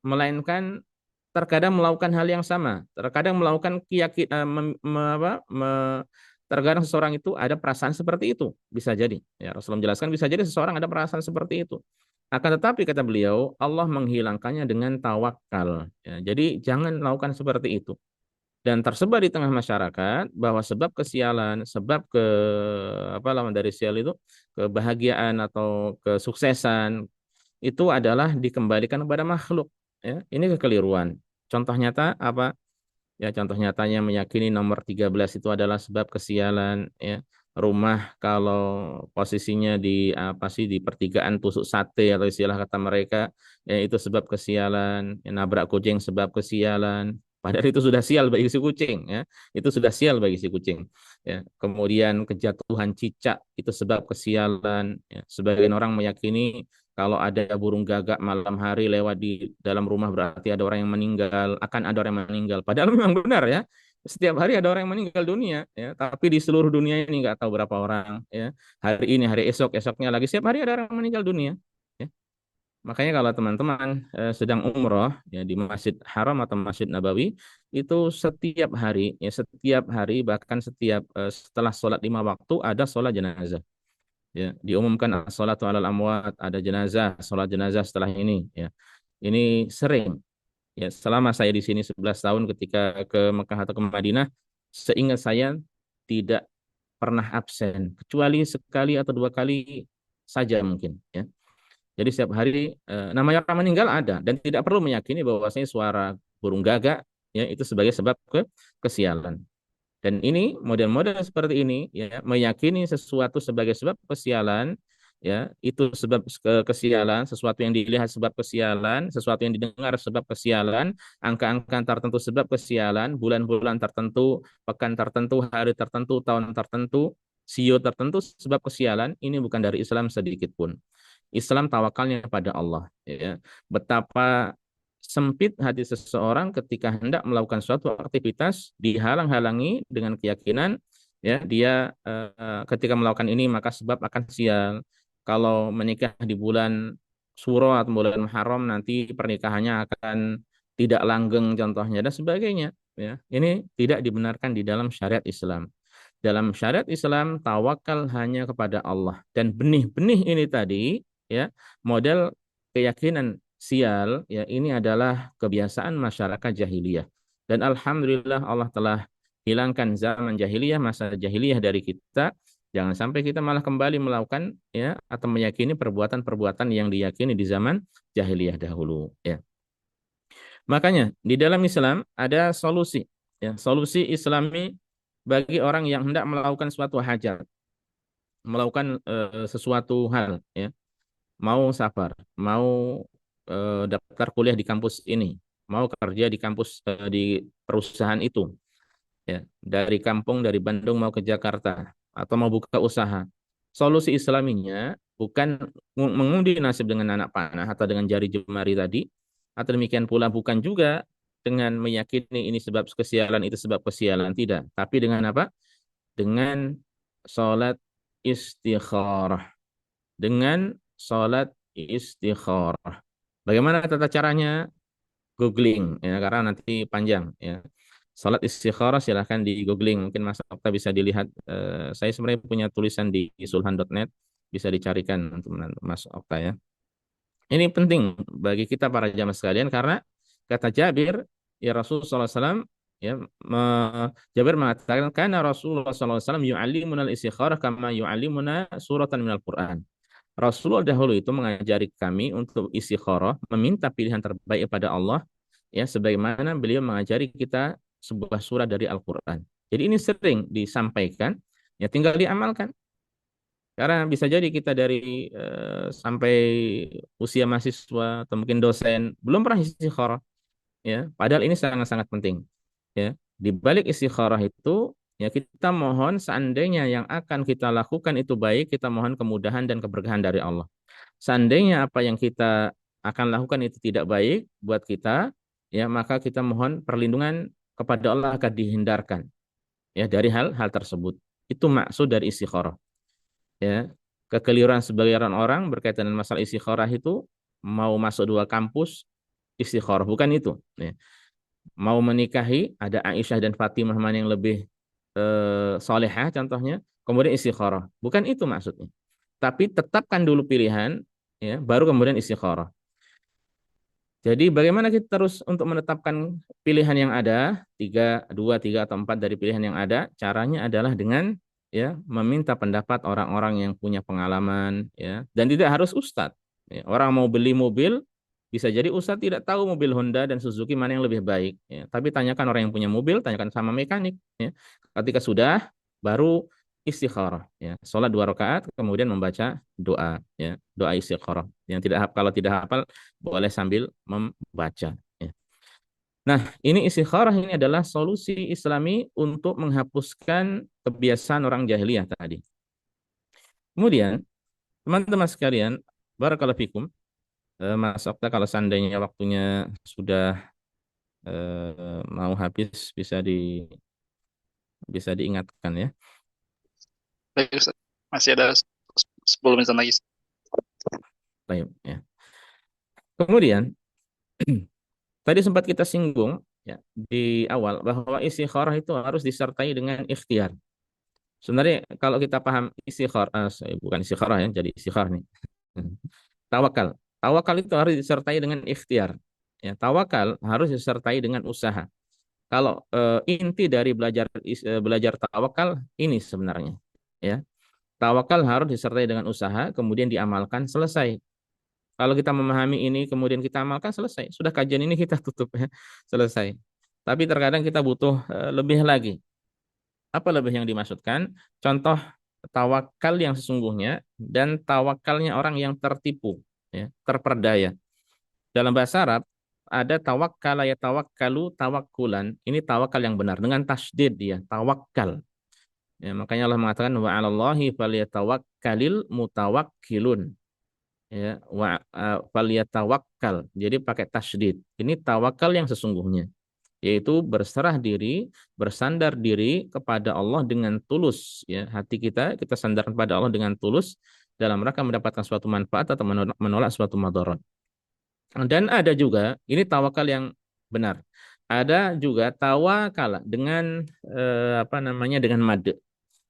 melainkan terkadang melakukan hal yang sama, terkadang melakukan terkadang seseorang itu ada perasaan seperti itu, bisa jadi, ya, Rasulullah menjelaskan bisa jadi seseorang ada perasaan seperti itu. Akan tetapi kata beliau, Allah menghilangkannya dengan tawakal. Ya, jadi jangan lakukan seperti itu. Dan tersebar di tengah masyarakat bahwa sebab kesialan, sebab apa lawan dari sial itu, kebahagiaan atau kesuksesan, itu adalah dikembalikan kepada makhluk. Ya, ini kekeliruan. Contoh nyata apa? Ya, contoh nyatanya meyakini nomor 13 itu adalah sebab kesialan. Ya, rumah kalau posisinya di apa sih, di pertigaan tusuk sate atau istilah kata mereka, ya, itu sebab kesialan. Ya, nabrak kucing sebab kesialan. Padahal itu sudah sial bagi si kucing, ya. Itu sudah sial bagi si kucing. Ya, kemudian kejatuhan cicak itu sebab kesialan. Ya, sebagian orang meyakini kalau ada burung gagak malam hari lewat di dalam rumah berarti ada orang yang meninggal, akan ada orang yang meninggal. Padahal memang benar, ya. Setiap hari ada orang yang meninggal dunia, ya. Tapi di seluruh dunia ini nggak tahu berapa orang, ya. Hari ini, hari esok, esoknya lagi, setiap hari ada orang yang meninggal dunia. Ya. Makanya kalau teman-teman sedang umroh, ya, di Masjid Haram atau Masjid Nabawi, itu setiap hari, ya, setiap hari bahkan setiap setelah sholat 5 waktu ada sholat jenazah. Ya, diumumkan as-sholatu alal amwat, ada jenazah, sholat jenazah setelah ini, ya. Ini sering ya selama saya di sini 11 tahun ketika ke Mekah atau ke Madinah, seingat saya tidak pernah absen kecuali sekali atau dua kali saja mungkin ya. Jadi setiap hari namanya orang meninggal ada dan tidak perlu meyakini bahwasanya suara burung gagak ya itu sebagai sebab kesialan. Dan ini model-model seperti ini ya meyakini sesuatu sebagai sebab kesialan ya itu sebab kesialan, sesuatu yang dilihat sebab kesialan, sesuatu yang didengar sebab kesialan, angka-angka tertentu sebab kesialan, bulan-bulan tertentu, pekan tertentu, hari tertentu, tahun tertentu, sio tertentu sebab kesialan, ini bukan dari Islam sedikit pun. Islam tawakalnya pada Allah ya. Betapa sempit hati seseorang ketika hendak melakukan suatu aktivitas dihalang-halangi dengan keyakinan ya dia ketika melakukan ini maka sebab akan sial. Kalau menikah di bulan Suro atau bulan Muharram nanti pernikahannya akan tidak langgeng contohnya dan sebagainya ya. Ini tidak dibenarkan di dalam syariat Islam. Dalam syariat Islam tawakal hanya kepada Allah dan benih-benih ini tadi ya model keyakinan sial ya ini adalah kebiasaan masyarakat jahiliyah dan alhamdulillah Allah telah hilangkan zaman jahiliyah masa jahiliyah dari kita. Jangan sampai kita malah kembali melakukan ya atau meyakini perbuatan-perbuatan yang diyakini di zaman jahiliyah dahulu ya. Makanya di dalam Islam ada solusi ya solusi Islami bagi orang yang hendak melakukan suatu hajat melakukan sesuatu hal ya mau safar, mau daftar kuliah di kampus ini, mau kerja di kampus di perusahaan itu, ya, dari kampung dari Bandung mau ke Jakarta atau mau buka usaha. Solusi Islaminya bukan mengundi nasib dengan anak panah atau dengan jari jemari tadi, atau demikian pula bukan juga dengan meyakini ini sebab kesialan itu sebab kesialan tidak, tapi dengan apa? Dengan sholat istikharah dengan sholat istikharah. Bagaimana tata caranya? Googling ya karena nanti panjang ya. Salat istikharah silahkan di googling. Mungkin Mas Okta bisa dilihat. Saya sebenarnya punya tulisan di sulhan.net bisa dicarikan untuk Mas Okta ya. Ini penting bagi kita para jamaah sekalian karena kata Jabir ya Rasulullah SAW ya Jabir mengatakan karena Rasulullah SAW yu'allimuna al-istikharah kama yu'allimuna suratan minal Quran. Rasulullah dahulu itu mengajari kami untuk istikharah, meminta pilihan terbaik kepada Allah, ya, sebagaimana beliau mengajari kita sebuah surah dari Al-Quran. Jadi ini sering disampaikan, ya tinggal diamalkan. Karena bisa jadi kita dari sampai usia mahasiswa atau mungkin dosen belum pernah istikharah, ya. Padahal ini sangat-sangat penting, ya. Di balik istikharah itu, ya kita mohon seandainya yang akan kita lakukan itu baik, kita mohon kemudahan dan keberkahan dari Allah. Seandainya apa yang kita akan lakukan itu tidak baik buat kita, ya maka kita mohon perlindungan kepada Allah agar dihindarkan ya dari hal-hal tersebut. Itu maksud dari istikharah. Ya, kekeliruan sebagian orang berkaitan dengan masalah istikharah itu mau masuk dua kampus istikharah bukan itu. Ya. Mau menikahi ada Aisyah dan Fatimah mana yang lebih solehah contohnya, kemudian istikharah. Bukan itu maksudnya. Tapi tetapkan dulu pilihan, ya, baru kemudian istikharah. Jadi bagaimana kita terus untuk menetapkan pilihan yang ada, tiga, dua, tiga atau empat dari pilihan yang ada, caranya adalah dengan ya meminta pendapat orang-orang yang punya pengalaman, ya, dan tidak harus ustadz. Ya, orang mau beli mobil, bisa jadi ustadz tidak tahu mobil Honda dan Suzuki mana yang lebih baik. Ya, tapi tanyakan orang yang punya mobil, tanyakan sama mekanik. Ya. Ketika sudah, baru istikharah. Ya. Sholat 2 rakaat, kemudian membaca doa. Ya. Doa istikharah. Yang tidak kalau tidak hafal, boleh sambil membaca. Ya. Nah, ini istikharah ini adalah solusi Islami untuk menghapuskan kebiasaan orang jahiliyah tadi. Kemudian, teman-teman sekalian, barakallahu fikum, Mas Okta kalau seandainya waktunya sudah mau habis bisa diingatkan ya. Baik, Ustaz. Masih ada 10 menit lagi. Baik, ya. Kemudian tadi sempat kita singgung ya di awal bahwa istikharah itu harus disertai dengan ikhtiar. Sebenarnya kalau kita paham istikharah, bukan istikharah ya, jadi istikharah nih. Tawakal. Tawakal itu harus disertai dengan ikhtiar. Ya, tawakal harus disertai dengan usaha. Kalau inti dari belajar tawakal ini sebenarnya, ya. Tawakal harus disertai dengan usaha, kemudian diamalkan, selesai. Kalau kita memahami ini, kemudian kita amalkan, selesai. Sudah kajian ini kita tutup ya, selesai. Tapi terkadang kita butuh lebih lagi. Apa lebih yang dimaksudkan? Contoh tawakal yang sesungguhnya dan tawakalnya orang yang tertipu, ya, terperdaya. Dalam bahasa Arab ada tawakkala ya tawakkalu tawakkulan. Ini tawakal yang benar dengan tasdid dia, tawakal. Ya, makanya Allah mengatakan wa 'alallahi falyatawakkalil mutawakkilun. Ya, wa falyatawakkal. Jadi pakai tasdid. Ini tawakal yang sesungguhnya, yaitu berserah diri, bersandar diri kepada Allah dengan tulus, ya. Hati kita sandarkan pada Allah dengan tulus dalam rangka mendapatkan suatu manfaat atau menolak suatu madarat. Dan ada juga, ini tawakal yang benar. Ada juga tawakal dengan apa namanya, dengan mad.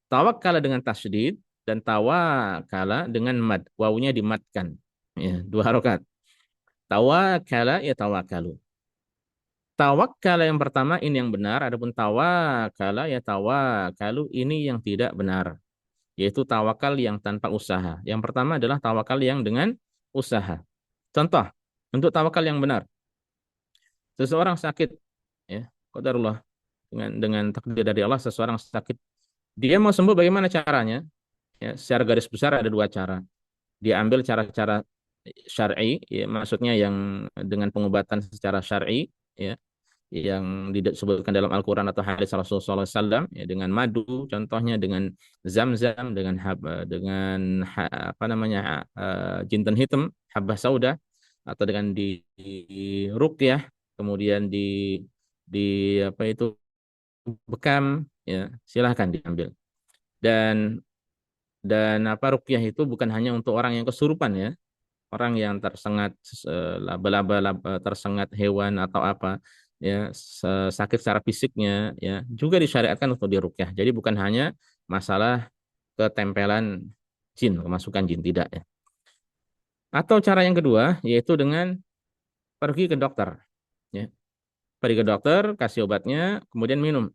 Tawakal dengan tasydid dan tawakal dengan mad. Wawunya dimatkan. Ya, dua harokat. Tawakala ya tawakalu. Tawakal yang pertama ini yang benar, adapun tawakala ya tawakalu ini yang tidak benar, yaitu tawakal yang tanpa usaha. Yang pertama adalah tawakal yang dengan usaha. Contoh untuk tawakal yang benar, seseorang sakit, ya, qadarullah, dengan takdir dari Allah seseorang sakit. Dia mau sembuh bagaimana caranya? Ya, secara garis besar ada dua cara. Dia ambil cara-cara syar'i, ya, maksudnya yang dengan pengobatan secara syar'i, ya, yang disebutkan dalam Al-Quran atau hadis Rasulullah SAW, ya, dengan madu, contohnya dengan zam-zam, dengan apa namanya, jinten hitam, habbah sauda, atau dengan di ruqyah, kemudian di apa itu bekam, ya, silahkan diambil. Dan apa, ruqyah itu bukan hanya untuk orang yang kesurupan, ya, orang yang tersengat laba-laba, tersengat hewan atau apa, ya, sakit secara fisiknya, ya, juga disyariatkan untuk diruqyah. Jadi bukan hanya masalah ketempelan jin, kemasukan jin, tidak, ya. Atau cara yang kedua yaitu dengan pergi ke dokter, ya. Pergi ke dokter, kasih obatnya, kemudian minum,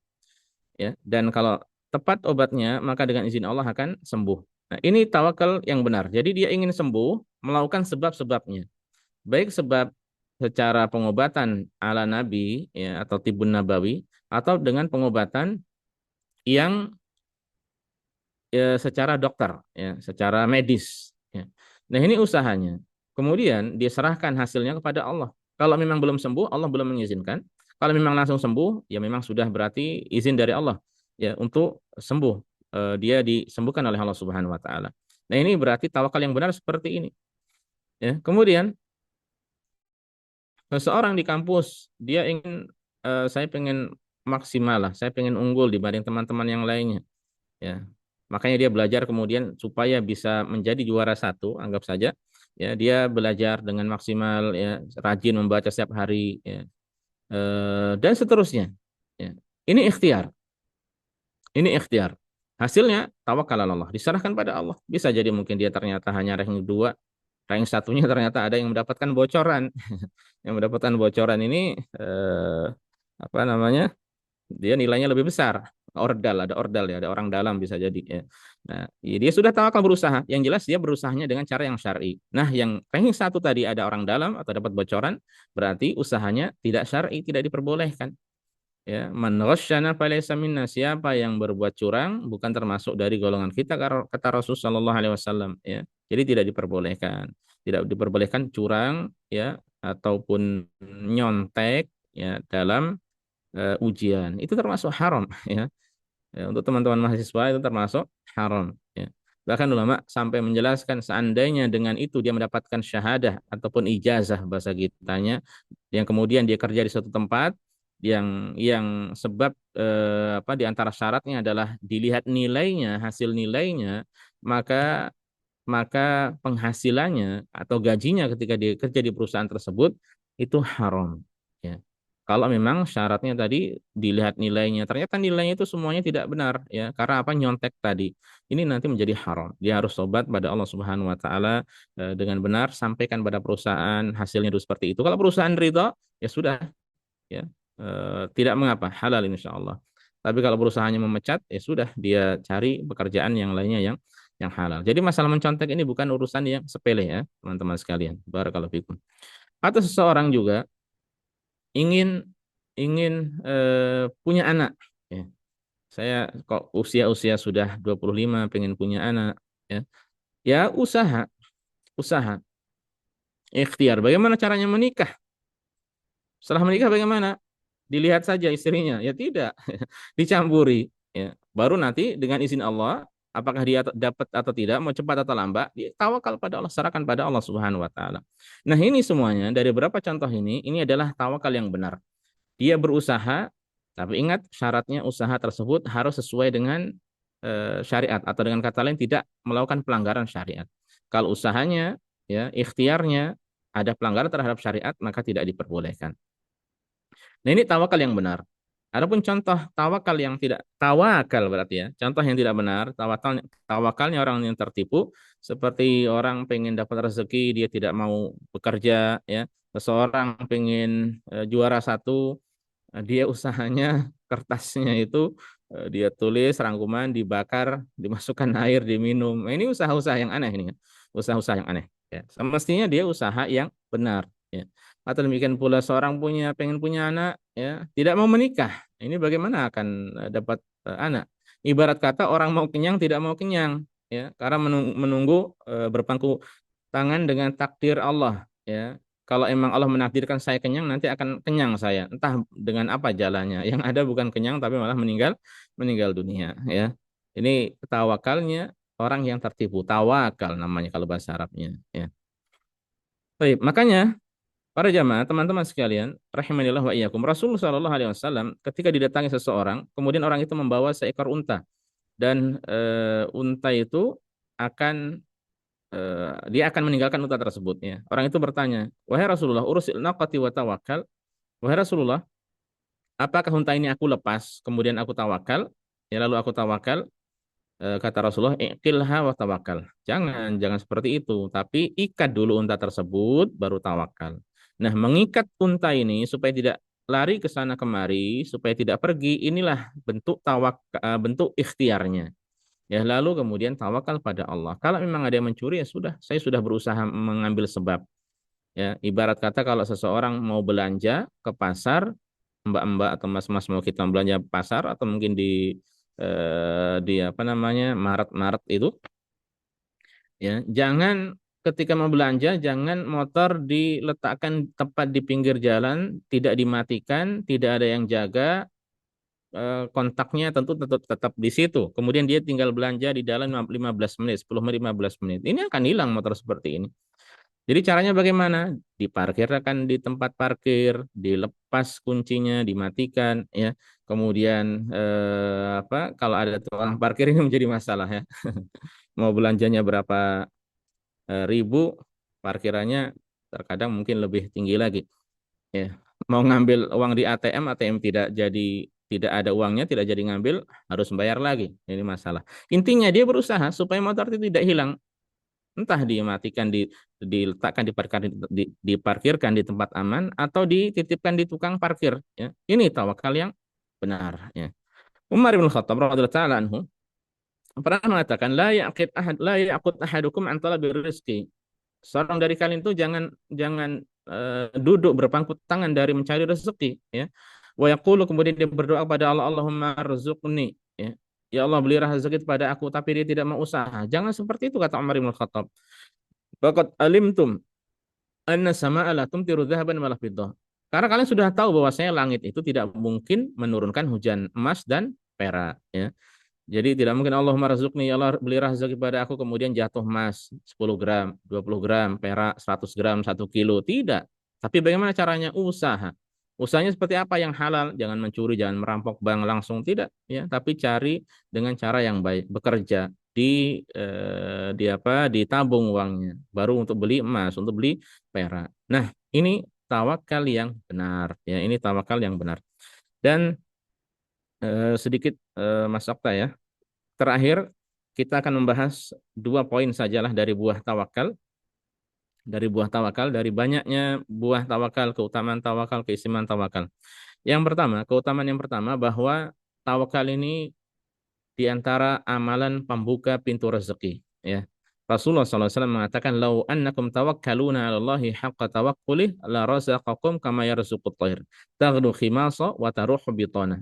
ya. Dan kalau tepat obatnya, maka dengan izin Allah akan sembuh. Nah, ini tawakal yang benar. Jadi dia ingin sembuh, melakukan sebab-sebabnya. Baik sebab secara pengobatan ala Nabi, ya, atau tibun nabawi, atau dengan pengobatan yang, ya, secara dokter, ya, secara medis, ya. Nah, ini usahanya. Kemudian diserahkan hasilnya kepada Allah. Kalau memang belum sembuh, Allah belum mengizinkan. Kalau memang langsung sembuh, ya memang sudah berarti izin dari Allah, ya, untuk sembuh. Dia disembuhkan oleh Allah Subhanahu wa taala. Nah, ini berarti tawakal yang benar seperti ini, ya. Kemudian seseorang di kampus, dia ingin, saya pengen maksimal lah, saya pengen unggul dibanding teman-teman yang lainnya, ya. Makanya dia belajar kemudian supaya bisa menjadi juara satu, anggap saja, ya, dia belajar dengan maksimal, ya, rajin membaca setiap hari, ya, dan seterusnya, ya. Ini ikhtiar, ini ikhtiar. Hasilnya tawakal Allah, diserahkan pada Allah. Bisa jadi mungkin dia ternyata hanya ranking 2, ranking satunya ternyata ada yang mendapatkan bocoran. Yang mendapatkan bocoran ini, apa namanya, dia nilainya lebih besar. Ordal, ada ordal, ya, ada orang dalam bisa jadi, ya. Nah, ya, dia sudah tawakal berusaha. Yang jelas dia berusahanya dengan cara yang syar'i. Nah, yang ranking satu tadi ada orang dalam atau dapat bocoran, berarti usahanya tidak syar'i, tidak diperbolehkan. Ya, man ghasyana falaysa minna, siapa yang berbuat curang bukan termasuk dari golongan kita, kata Rasul sallallahu alaihi wasallam, ya. Jadi tidak diperbolehkan. Tidak diperbolehkan curang, ya, ataupun nyontek, ya, dalam ujian. Itu termasuk haram, ya. Ya, untuk teman-teman mahasiswa itu termasuk haram, ya. Bahkan ulama sampai menjelaskan seandainya dengan itu dia mendapatkan syahadah ataupun ijazah bahasa kitanya, yang kemudian dia kerja di suatu tempat yang sebab, apa, di antara syaratnya adalah dilihat nilainya, hasil nilainya, maka penghasilannya atau gajinya ketika dia kerja di perusahaan tersebut itu haram, ya. Kalau memang syaratnya tadi dilihat nilainya, ternyata nilainya itu semuanya tidak benar ya. Karena apa? Nyontek tadi. Ini nanti menjadi haram. Dia harus tobat pada Allah Subhanahu wa taala dengan benar, sampaikan pada perusahaan hasilnya itu seperti itu. Kalau perusahaan ridho, ya sudah ya. Tidak mengapa, halal insya Allah. Tapi kalau perusahaannya memecat, ya sudah dia cari pekerjaan yang lainnya yang halal. Jadi masalah mencontek ini bukan urusan yang sepele ya, teman-teman sekalian. Barakallahu fikum. Atau seseorang juga ingin ingin punya anak ya. Saya kok usia-usia sudah 25 pengen punya anak ya. Ya usaha, usaha, ikhtiar. Bagaimana caranya menikah? Setelah menikah bagaimana? Dilihat saja istrinya. Ya tidak, dicampuri ya. Baru nanti dengan izin Allah apakah dia dapat atau tidak, mau cepat atau lambat, dia tawakal pada Allah, serahkan pada Allah Subhanahu wa taala. Nah, ini semuanya dari beberapa contoh ini adalah tawakal yang benar. Dia berusaha, tapi ingat syaratnya usaha tersebut harus sesuai dengan syariat atau dengan kata lain tidak melakukan pelanggaran syariat. Kalau usahanya, ya ikhtiarnya ada pelanggaran terhadap syariat maka tidak diperbolehkan. Nah ini tawakal yang benar. Adapun contoh tawakal yang tidak tawakal berarti ya, contoh yang tidak benar, tawakalnya orang yang tertipu, seperti orang pengen dapat rezeki dia tidak mau bekerja ya, seseorang pengen juara satu. Dia usahanya kertasnya itu dia tulis rangkuman dibakar dimasukkan air diminum. Nah, ini usaha-usaha yang aneh ini ya. Usaha-usaha yang aneh ya. Semestinya dia usaha yang benar ya. Atau demikian pula seorang pengen punya anak ya, tidak mau menikah. Ini bagaimana akan dapat anak? Ibarat kata orang mau kenyang tidak mau kenyang ya, karena menunggu berpangku tangan dengan takdir Allah ya. Kalau emang Allah menakdirkan saya kenyang, nanti akan kenyang saya. Entah dengan apa jalannya. Yang ada bukan kenyang, tapi malah meninggal dunia. Ya, ini tawakalnya orang yang tertipu. Tawakal namanya kalau bahasa Arabnya. Ya. Baik, makanya para jamaah, teman-teman sekalian, rahimanillah wa iyyakum. Rasulullah Shallallahu Alaihi Wasallam ketika didatangi seseorang, kemudian orang itu membawa seekor unta dan unta itu akan dia akan meninggalkan unta tersebut ya. Orang itu bertanya, "Wahai Rasulullah, urusil naqati wa tawakal." Wahai Rasulullah, apakah unta ini aku lepas kemudian aku tawakal? Ya lalu aku tawakal. Kata Rasulullah, "Iqilha wa tawakal." Jangan seperti itu, tapi ikat dulu unta tersebut baru tawakal. Nah, mengikat unta ini supaya tidak lari ke sana kemari, supaya tidak pergi, inilah bentuk ikhtiarnya. Ya, lalu kemudian tawakal pada Allah. Kalau memang ada yang mencuri ya sudah, saya sudah berusaha mengambil sebab. Ya, ibarat kata kalau seseorang mau belanja ke pasar, mbak-mbak atau mas-mas mau kita belanja ke pasar atau mungkin di apa namanya Maret itu, ya jangan ketika mau belanja jangan motor diletakkan tepat di pinggir jalan, tidak dimatikan, tidak ada yang jaga, kontaknya tentu tetap di situ. Kemudian dia tinggal belanja di dalam 15 menit, 10 menit, 15 menit. Ini akan hilang motor seperti ini. Jadi caranya bagaimana? Diparkirkan di tempat parkir, dilepas kuncinya, dimatikan ya. Kemudian apa? Kalau ada tukang parkir ini menjadi masalah ya. Mau belanjanya berapa ribu, parkirannya terkadang mungkin lebih tinggi lagi ya. Mau ngambil uang di ATM, ATM tidak ada uangnya, tidak jadi ngambil, harus bayar lagi. Ini masalah. Intinya dia berusaha supaya motor itu tidak hilang. Entah dimatikan, diletakkan, diparkirkan di tempat aman, atau dititipkan di tukang parkir. Ya. Ini tawakal yang benar. Ya. Umar bin Khattab radhiyallahu taala anhu pernah mengatakan, la yaqut ahadukum an talabil rizqi. Seorang dari kalian itu jangan jangan duduk berpangku tangan dari mencari rezeki. Ya. Wa yaqulu kemudian dia berdoa kepada Allah, Allahumma rzuqni. Ya. Ya Allah berilah rezeki kepada aku, tapi dia tidak mau usaha. Jangan seperti itu kata Umar bin Khattab. Faqad alimtum anna sama'a la tumtiru dhahaban wala fiddah. Karena kalian sudah tahu bahwasanya langit itu tidak mungkin menurunkan hujan emas dan perak ya. Jadi tidak mungkin Allah marzuqni, ya Allah beli rezeki pada aku kemudian jatuh emas 10 gram, 20 gram, perak 100 gram, 1 kilo. Tidak. Tapi bagaimana caranya? Usaha. Usahanya seperti apa yang halal? Jangan mencuri, jangan merampok bank langsung, tidak ya, tapi cari dengan cara yang baik, bekerja di apa? Ditabung uangnya baru untuk beli emas, untuk beli perak. Nah, ini tawakal yang benar. Ya, ini tawakal yang benar. Dan sedikit Mas Okta ya. Terakhir kita akan membahas 2 poin sajalah dari buah tawakal. Dari buah tawakal, dari banyaknya buah tawakal, keutamaan tawakal, keistimewaan tawakal. Yang pertama, keutamaan yang pertama bahwa tawakal ini di antara amalan pembuka pintu rezeki. Ya. Rasulullah SAW mengatakan, "Lau annakum tawakkaluna 'ala Allahi haqqa tawakkulih la razaqakum kama yarzuqut thair. Taghdu khimasa wa taruhu bitana."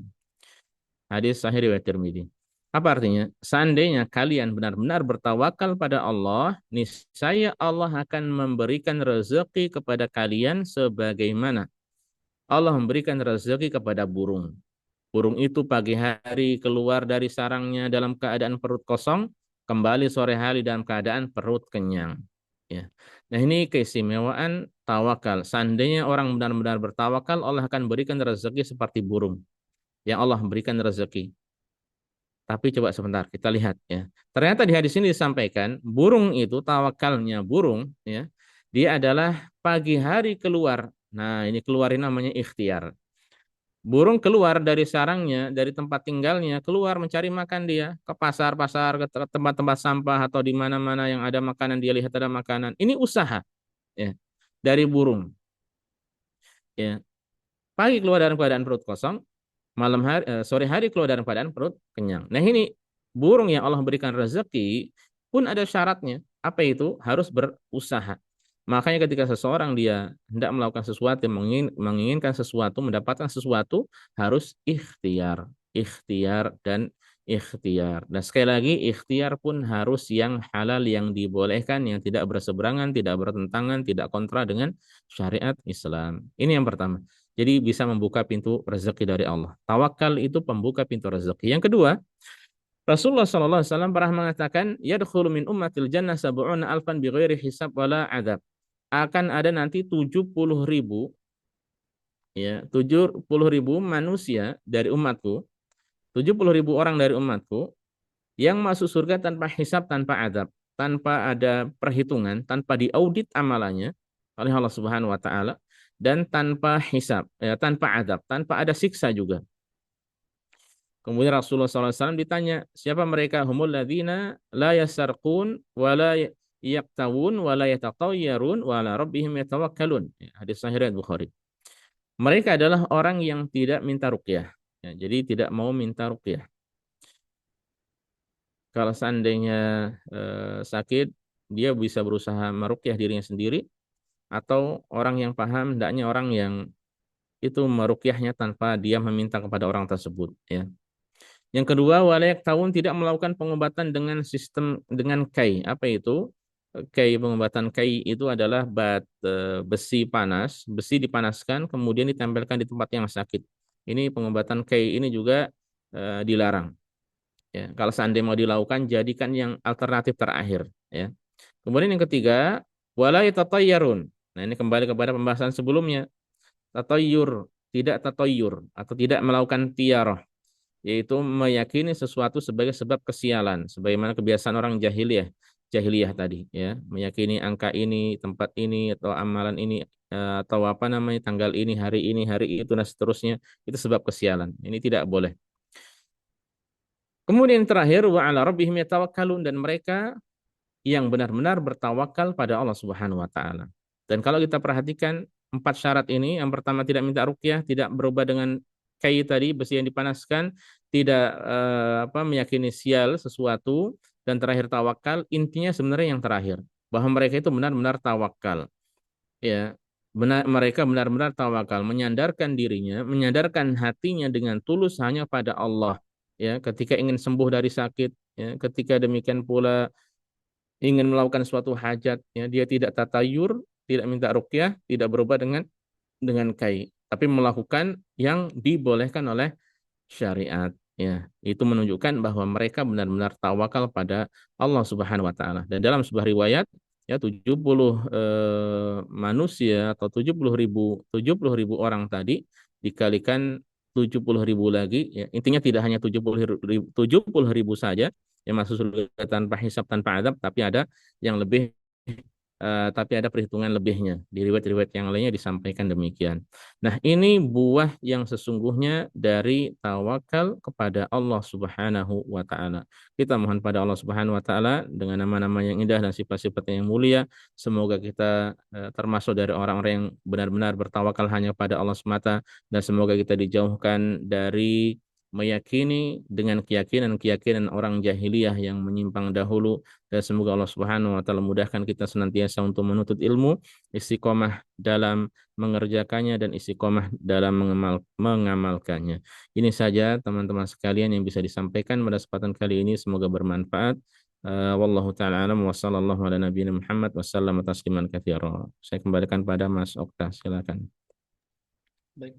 Hadis sahih riwayat Tirmidzi. Apa artinya? Seandainya kalian benar-benar bertawakal pada Allah, niscaya Allah akan memberikan rezeki kepada kalian sebagaimana Allah memberikan rezeki kepada burung. Burung itu pagi hari keluar dari sarangnya dalam keadaan perut kosong, kembali sore hari dalam keadaan perut kenyang. Ya. Nah, ini keistimewaan tawakal. Seandainya orang benar-benar bertawakal, Allah akan berikan rezeki seperti burung yang Allah berikan rezeki. Tapi coba sebentar kita lihat ya. Ternyata di hadis ini disampaikan burung itu tawakalnya burung ya. Dia adalah pagi hari keluar. Nah, ini keluarin namanya ikhtiar. Burung keluar dari sarangnya, dari tempat tinggalnya, keluar mencari makan dia ke pasar-pasar, ke tempat-tempat sampah atau di mana-mana yang ada makanan dia lihat ada makanan. Ini usaha ya dari burung ya. Pagi keluar dalam keadaan perut kosong, sore hari keluar dalam keadaan perut kenyang. Nah, ini burung yang Allah berikan rezeki pun ada syaratnya. Apa itu? Harus berusaha. Makanya ketika seseorang dia hendak melakukan sesuatu, menginginkan sesuatu, mendapatkan sesuatu, harus ikhtiar, ikhtiar dan ikhtiar. Dan sekali lagi, ikhtiar pun harus yang halal, yang dibolehkan, yang tidak berseberangan, tidak bertentangan, tidak kontra dengan syariat Islam. Ini yang pertama. Jadi bisa membuka pintu rezeki dari Allah. Tawakal itu pembuka pintu rezeki. Yang kedua, Rasulullah SAW pernah mengatakan, "Yadkhulu min ummatil jannah sab'una alfan bighairi hisab wala adab." Akan ada nanti 70.000 ya, 70.000 manusia dari umatku, 70.000 orang dari umatku yang masuk surga tanpa hisab, tanpa adab, tanpa ada perhitungan, tanpa diaudit amalannya oleh Allah Subhanahu wa taala dan tanpa hisab, ya, tanpa adab, tanpa ada siksa juga. Kemudian Rasulullah SAW ditanya, siapa mereka? Humul ladzina la yasarqun wa la yaqtawun wa la yatatayyarun wa la rabbihim yatawakkalun. Ya, hadis sahih riwayat Bukhari. Mereka adalah orang yang tidak minta ruqyah. Ya, jadi tidak mau minta ruqyah. Kalau seandainya sakit, dia bisa berusaha meruqyah dirinya sendiri, atau orang yang paham, hendaknya orang yang itu meruqyahnya tanpa dia meminta kepada orang tersebut. Ya. Yang kedua, walayak tahun tidak melakukan pengobatan dengan sistem dengan kai. Apa itu? Kai, pengobatan kai itu adalah besi panas, besi dipanaskan kemudian ditempelkan di tempat yang sakit. Ini pengobatan kai ini juga dilarang. Ya, kalau seandainya mau dilakukan, jadikan yang alternatif terakhir. Ya. Kemudian yang ketiga, wala yatatayyarun. Nah, ini kembali kepada pembahasan sebelumnya. Tatayyur, tidak tatayyur atau tidak melakukan tiarah, yaitu meyakini sesuatu sebagai sebab kesialan, sebagaimana kebiasaan orang jahiliyah tadi, ya, meyakini angka ini, tempat ini, atau amalan ini, atau apa namanya, tanggal ini, hari itu, dan seterusnya, itu sebab kesialan. Ini tidak boleh. Kemudian yang terakhir, wa ala rabbihim yatawakkalun, dan mereka yang benar-benar bertawakal pada Allah Subhanahu wa taala. Dan kalau kita perhatikan 4 syarat ini, yang pertama tidak minta ruqyah, tidak berubah dengan kayu tadi, besi yang dipanaskan, tidak meyakini sial sesuatu, dan terakhir tawakal. Intinya sebenarnya yang terakhir, bahwa mereka itu benar-benar tawakal. Ya, mereka benar-benar tawakal, menyandarkan dirinya, menyandarkan hatinya dengan tulus hanya pada Allah. Ya, ketika ingin sembuh dari sakit, ya, ketika demikian pula ingin melakukan suatu hajat, ya, dia tidak tatayur, tidak minta ruqyah, tidak berubah dengan kai, tapi melakukan yang dibolehkan oleh syariat. Ya, itu menunjukkan bahwa mereka benar-benar tawakal pada Allah Subhanahu wa taala. Dan dalam sebuah riwayat, ya, 70 manusia atau 70.000 orang tadi dikalikan 70.000 lagi, ya. Intinya tidak hanya 70.000 saja yang masuk surga tanpa hisab, tanpa adab, tapi ada yang lebih tapi ada perhitungan lebihnya. Di riwayat-riwayat yang lainnya disampaikan demikian. Nah, ini buah yang sesungguhnya dari tawakal kepada Allah Subhanahu wa taala. Kita mohon pada Allah Subhanahu wa taala dengan nama-nama yang indah dan sifat-sifat yang mulia, semoga kita termasuk dari orang-orang yang benar-benar bertawakal hanya pada Allah semata, dan semoga kita dijauhkan dari meyakini dengan keyakinan-keyakinan orang jahiliyah yang menyimpang dahulu, dan semoga Allah Subhanahu wa taala mudahkan kita senantiasa untuk menuntut ilmu, istiqomah dalam mengerjakannya dan istiqomah dalam mengamalkannya. Ini saja teman-teman sekalian yang bisa disampaikan pada kesempatan kali ini, semoga bermanfaat. Wallahu taala alam wa sallallahu ala nabiyina Muhammad wa sallama tasliman katsira. Saya kembalikan pada Mas Okta, silakan. Baik,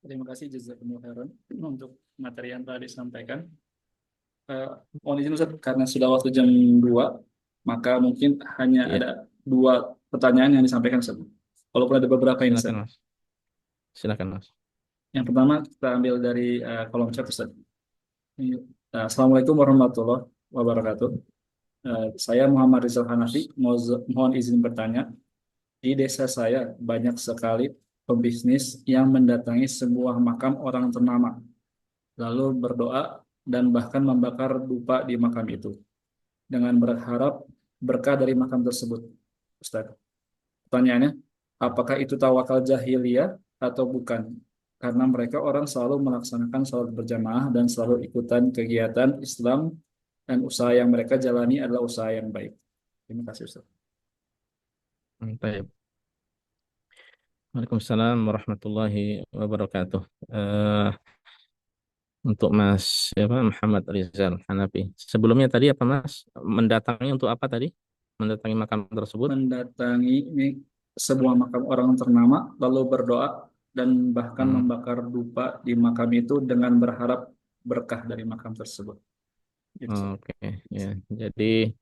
terima kasih jazakumullah khairan untuk materi yang telah disampaikan. Mohon izin Ustaz, karena sudah waktu jam 2, maka mungkin hanya Iya, ada 2 pertanyaan yang disampaikan Ustaz. Walaupun ada beberapa ini silakan Ustaz. Mas. Silakan Mas. Yang pertama kita ambil dari kolom chat Ustaz. Assalamualaikum warahmatullahi wabarakatuh. Saya Muhammad Rizal Hanafi, mohon izin bertanya. Di desa saya banyak sekali pebisnis yang mendatangi sebuah makam orang ternama, lalu berdoa dan bahkan membakar dupa di makam itu dengan berharap berkah dari makam tersebut. Ustaz, pertanyaannya, apakah itu tawakal jahiliyah atau bukan? Karena mereka orang selalu melaksanakan salat berjamaah dan selalu ikutan kegiatan Islam, dan usaha yang mereka jalani adalah usaha yang baik. Terima kasih Ustaz. Baik. Waalaikumsalam warahmatullahi wabarakatuh. Eh, untuk Mas siapa Muhammad Rizal Hanafi. Sebelumnya tadi apa Mas? Mendatangi untuk apa tadi? Mendatangi makam tersebut? Mendatangi ini sebuah makam orang ternama, lalu berdoa dan bahkan Hmm, membakar dupa di makam itu dengan berharap berkah dari makam tersebut. Gitu, Ustaz. oke, ya. Jadi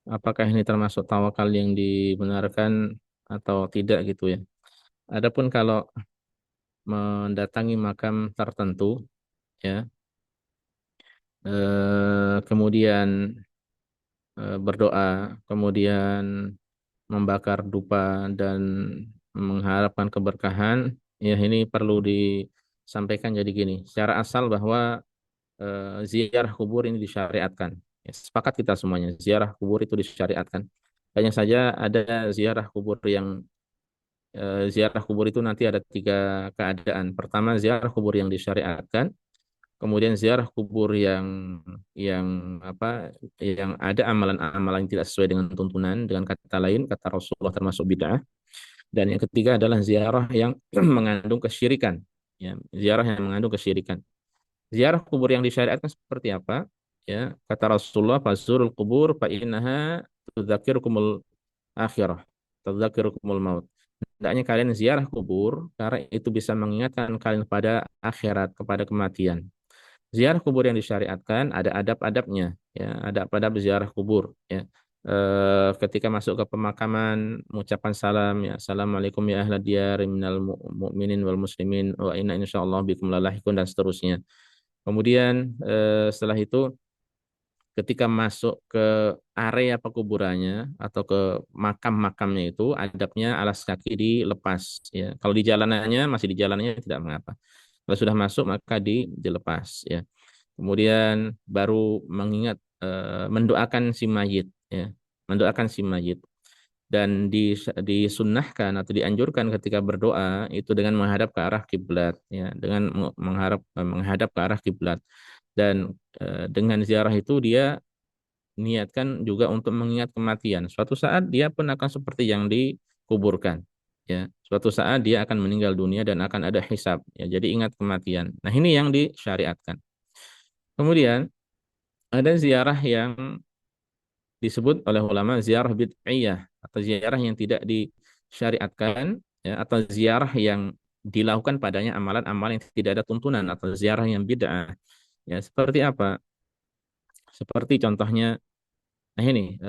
apakah ini termasuk tawakal yang dibenarkan atau tidak gitu ya? Adapun kalau mendatangi makam tertentu, ya, kemudian berdoa, kemudian membakar dupa dan mengharapkan keberkahan, ya ini perlu disampaikan jadi gini. Secara asal bahwa ziarah kubur ini disyariatkan. Ya, sepakat kita semuanya, ziarah kubur itu disyariatkan. Hanya saja ada ziarah kubur yang ziarah kubur itu nanti ada 3 keadaan. Pertama, ziarah kubur yang disyariatkan, kemudian ziarah kubur yang apa yang ada amalan-amalan yang tidak sesuai dengan tuntunan, dengan kata lain kata Rasulullah termasuk bid'ah. Dan yang ketiga adalah ziarah yang mengandung kesyirikan, ya, ziarah yang mengandung kesyirikan. Ziarah kubur yang disyariatkan seperti apa? Ya, kata Rasulullah, "Fazurul kubur fa innaha tudzakirukumul akhirah, tudzakirukumul maut." Hendaknya kalian ziarah kubur karena itu bisa mengingatkan kalian pada akhirat, kepada kematian. Ziarah kubur yang disyariatkan ada adab-adabnya, ya, ada adab ziarah kubur, ya. Ketika masuk ke pemakaman, mengucapkan salam, ya, assalamualaikum ya ahla diyar minal mu'minin wal muslimin wa inna insyaallah bikum lalahikun, dan seterusnya. Kemudian setelah itu ketika masuk ke area pekuburannya atau ke makam-makamnya itu adabnya alas kaki dilepas, ya. Kalau di jalanannya masih di jalanannya tidak mengapa. Kalau sudah masuk maka dilepas, ya. Kemudian baru mengingat mendoakan si mayit, ya. Mendoakan si mayit, dan disunnahkan atau dianjurkan ketika berdoa itu dengan menghadap ke arah kiblat, ya, dengan menghadap ke arah kiblat. Dan dengan ziarah itu dia niatkan juga untuk mengingat kematian. Suatu saat dia pun akan seperti yang dikuburkan. Ya, suatu saat dia akan meninggal dunia dan akan ada hisab. Ya, jadi ingat kematian. Nah, ini yang disyariatkan. Kemudian ada ziarah yang disebut oleh ulama ziarah bid'iyah atau ziarah yang tidak disyariatkan, ya, atau ziarah yang dilakukan padanya amalan-amalan yang tidak ada tuntunan atau ziarah yang bid'ah. Ya, seperti apa? Seperti contohnya, nah ini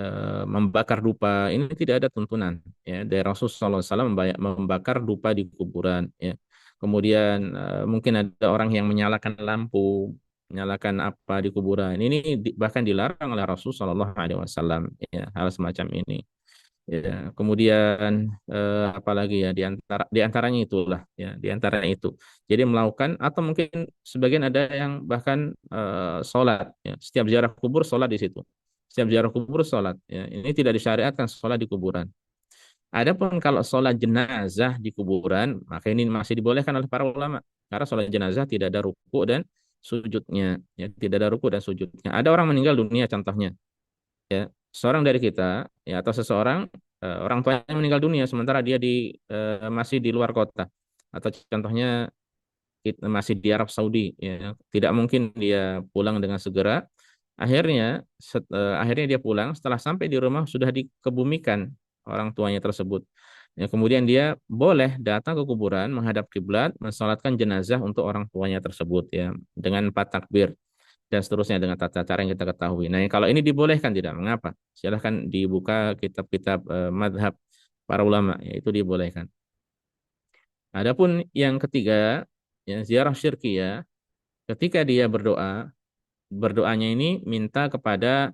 membakar dupa ini tidak ada tuntunan, ya, dari Rasulullah SAW membakar dupa di kuburan, ya. Kemudian mungkin ada orang yang menyalakan lampu, menyalakan apa di kuburan. Ini bahkan dilarang oleh Rasulullah SAW, ya, hal semacam ini. Ya, kemudian apalagi ya di antaranya itulah ya, di antaranya itu. Jadi melakukan atau mungkin sebagian ada yang bahkan sholat ya. Setiap ziarah kubur sholat di situ. Setiap ziarah kubur sholat ya. Ini tidak disyariatkan sholat di kuburan. Adapun kalau sholat jenazah di kuburan, maka ini masih dibolehkan oleh para ulama. Karena sholat jenazah tidak ada ruku dan sujudnya. Ya, tidak ada ruku dan sujudnya. Ada orang meninggal dunia contohnya. Ya, seorang dari kita ya atau seseorang orang tuanya meninggal dunia sementara dia masih di luar kota atau contohnya masih di Arab Saudi ya tidak mungkin dia pulang dengan segera akhirnya dia pulang setelah sampai di rumah sudah dikebumikan orang tuanya tersebut ya kemudian dia boleh datang ke kuburan menghadap kiblat mensolatkan jenazah untuk orang tuanya tersebut ya dengan 4 takbir dan seterusnya dengan tata cara yang kita ketahui. Nah, kalau ini dibolehkan tidak mengapa. Silahkan dibuka kitab-kitab madhab para ulama, yaitu dibolehkan. Adapun yang ketiga, ya, ziarah syirkiyah, ketika dia berdoa, berdoanya ini minta kepada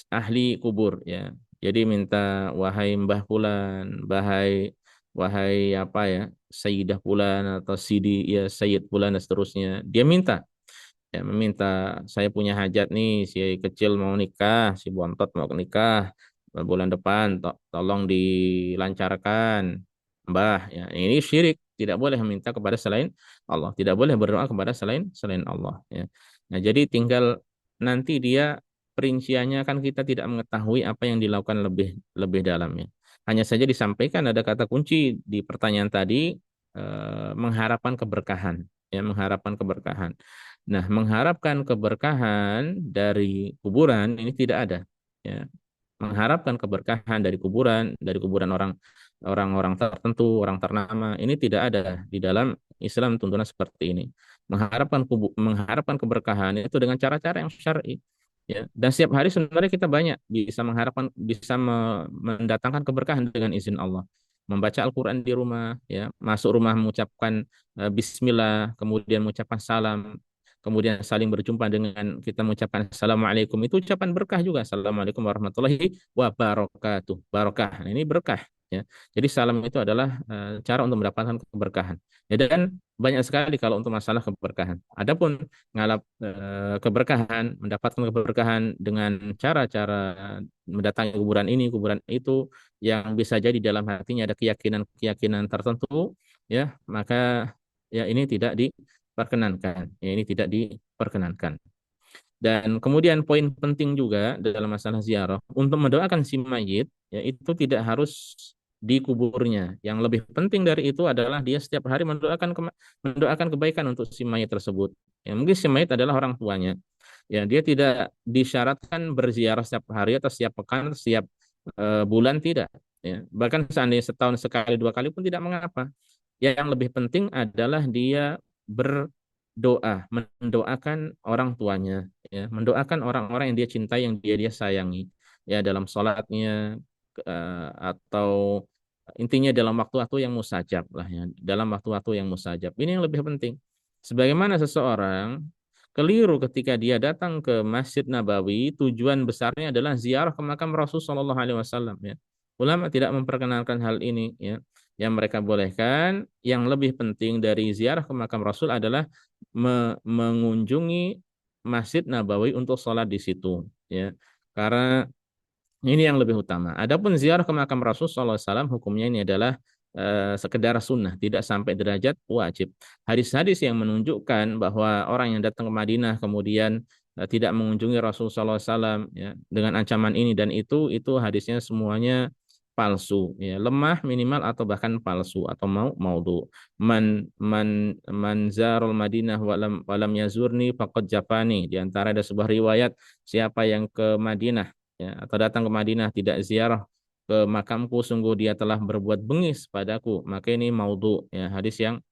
ahli kubur, ya. Jadi minta wahai Mbah Fulan, wahai apa ya, Sayyidah Fulan atau Sidi ya Sayyid Fulan dan seterusnya. Dia minta ya meminta saya punya hajat nih si kecil mau nikah si bontot mau nikah bulan depan tolong dilancarkan Mbah ya ini syirik tidak boleh meminta kepada selain Allah tidak boleh berdoa kepada selain selain Allah ya nah jadi tinggal nanti dia perinciannya kan kita tidak mengetahui apa yang dilakukan lebih lebih dalamnya hanya saja disampaikan ada kata kunci di pertanyaan tadi mengharapkan keberkahan ya mengharapkan keberkahan. Nah, mengharapkan keberkahan dari kuburan ini tidak ada. Ya, mengharapkan keberkahan dari kuburan orang-orang tertentu, orang ternama, ini tidak ada di dalam Islam tuntunan seperti ini. Mengharapkan keberkahan itu dengan cara-cara yang syar'i. Ya, dan setiap hari sebenarnya kita banyak bisa mendatangkan keberkahan dengan izin Allah. Membaca Al-Quran di rumah, ya, masuk rumah mengucapkan Bismillah, kemudian mengucapkan salam, kemudian saling berjumpa dengan kita mengucapkan assalamualaikum itu ucapan berkah juga assalamualaikum warahmatullahi wabarakatuh barokah nah, ini berkah ya jadi salam itu adalah cara untuk mendapatkan keberkahan ya dan banyak sekali kalau untuk masalah keberkahan adapun ngalap keberkahan mendapatkan keberkahan dengan cara-cara mendatangi kuburan ini kuburan itu yang bisa jadi dalam hatinya ada keyakinan-keyakinan tertentu ya maka ya ini tidak diperkenankan. Ya, ini tidak diperkenankan. Dan kemudian poin penting juga dalam masalah ziarah untuk mendoakan si mayit ya itu tidak harus di kuburnya. Yang lebih penting dari itu adalah dia setiap hari mendoakan kebaikan untuk si mayit tersebut. Ya, mungkin si mayit adalah orang tuanya. Ya, dia tidak disyaratkan berziarah setiap hari atau setiap pekan, atau setiap bulan tidak. Ya, bahkan seandainya setahun sekali dua kali pun tidak mengapa. Yang lebih penting adalah dia berdoa, mendoakan orang tuanya, ya, mendoakan orang-orang yang dia cintai, yang dia sayangi, ya dalam sholatnya atau intinya dalam waktu-waktu yang mustajab lah ya, dalam waktu-waktu yang mustajab. Ini yang lebih penting. Sebagaimana seseorang keliru ketika dia datang ke Masjid Nabawi, tujuan besarnya adalah ziarah ke makam Rasul Shallallahu Alaihi Wasallam. Ya. Ulama tidak memperkenalkan hal ini. Ya. Yang mereka bolehkan, yang lebih penting dari ziarah ke makam Rasul adalah mengunjungi Masjid Nabawi untuk sholat di situ. Ya. Karena ini yang lebih utama. Adapun ziarah ke makam Rasul SAW hukumnya ini adalah sekedar sunnah, tidak sampai derajat wajib. Hadis-hadis yang menunjukkan bahwa orang yang datang ke Madinah kemudian tidak mengunjungi Rasul SAW ya, dengan ancaman ini dan itu hadisnya semuanya palsu, ya, lemah minimal atau bahkan palsu atau maudhu. Man zarul Madinah walam yazurni faqad jafani. Di antara ada sebuah riwayat siapa yang ke Madinah ya, atau datang ke Madinah tidak ziarah ke makamku sungguh dia telah berbuat bengis padaku maka ini maudhu ya hadis yang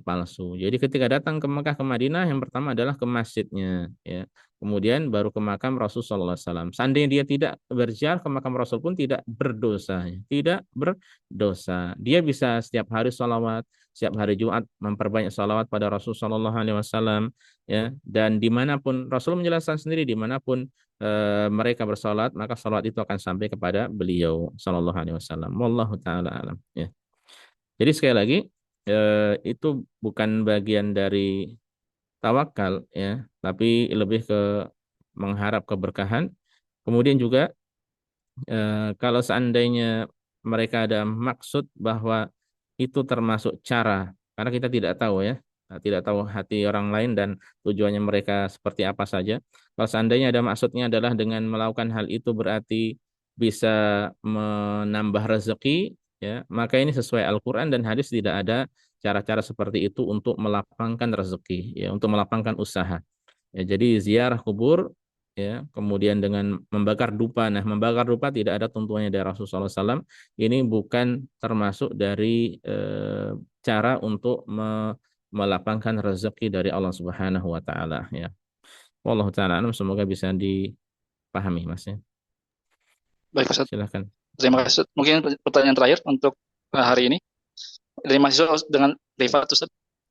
palsu. Jadi ketika datang ke Mekah ke Madinah yang pertama adalah ke masjidnya ya. Kemudian baru ke makam Rasul sallallahu alaihi wasallam. Seandainya dia tidak berziarah ke makam Rasul pun tidak berdosa, ya. Tidak berdosa. Dia bisa setiap hari sholawat, setiap hari Jumat memperbanyak salawat pada Rasul Shallallahu Alaihi Wasallam, ya. Dan dimanapun Rasul menjelaskan sendiri, dimanapun mereka bersalat, maka salat itu akan sampai kepada beliau Shallallahu Alaihi Wasallam. Wallahu taala alam. Ya. Jadi sekali lagi itu bukan bagian dari tawakal, ya, tapi lebih ke mengharap keberkahan. Kemudian juga kalau seandainya mereka ada maksud bahwa itu termasuk cara, karena kita tidak tahu, ya, tidak tahu hati orang lain dan tujuannya mereka seperti apa saja. Kalau seandainya ada maksudnya adalah dengan melakukan hal itu berarti bisa menambah rezeki, ya, maka ini sesuai Al-Quran dan hadis, tidak ada cara-cara seperti itu untuk melapangkan rezeki, ya, untuk melapangkan usaha. Ya, jadi ziarah kubur, ya, kemudian dengan membakar dupa. Nah, membakar dupa tidak ada tuntunannya dari Rasulullah SAW. Ini bukan termasuk dari cara untuk melapangkan rezeki dari Allah Subhanahu wa taala, ya. Wallahu taala alam, semoga bisa dipahami, Mas, ya. Baik Ustaz, Silakan. terima kasih Ustaz. Mungkin pertanyaan terakhir untuk hari ini dari mahasiswa dengan privat Ustaz.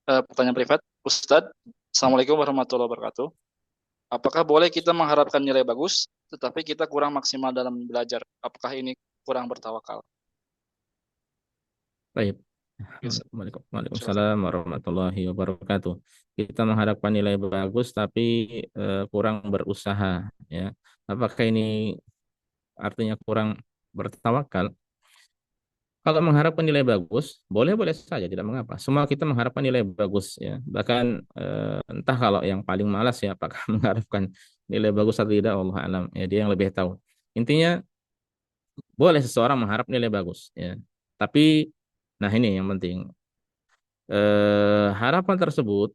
Pertanyaan privat, Ustaz. Assalamualaikum warahmatullahi wabarakatuh. Apakah boleh kita mengharapkan nilai bagus, tetapi kita kurang maksimal dalam belajar? Apakah ini kurang bertawakal? Baik. Yes, silakan. Waalaikumsalam warahmatullahi wabarakatuh. Kita mengharapkan nilai bagus tapi kurang berusaha, ya. Apakah ini artinya kurang bertawakal? Kalau mengharapkan nilai bagus, boleh-boleh saja, tidak mengapa. Semua kita mengharapkan nilai bagus, ya. Bahkan entah kalau yang paling malas, ya, apakah mengharapkan nilai bagus atau tidak, Allah alam. Ya, dia yang lebih tahu. Intinya boleh seseorang mengharap nilai bagus, ya. Tapi, nah ini yang penting. Harapan tersebut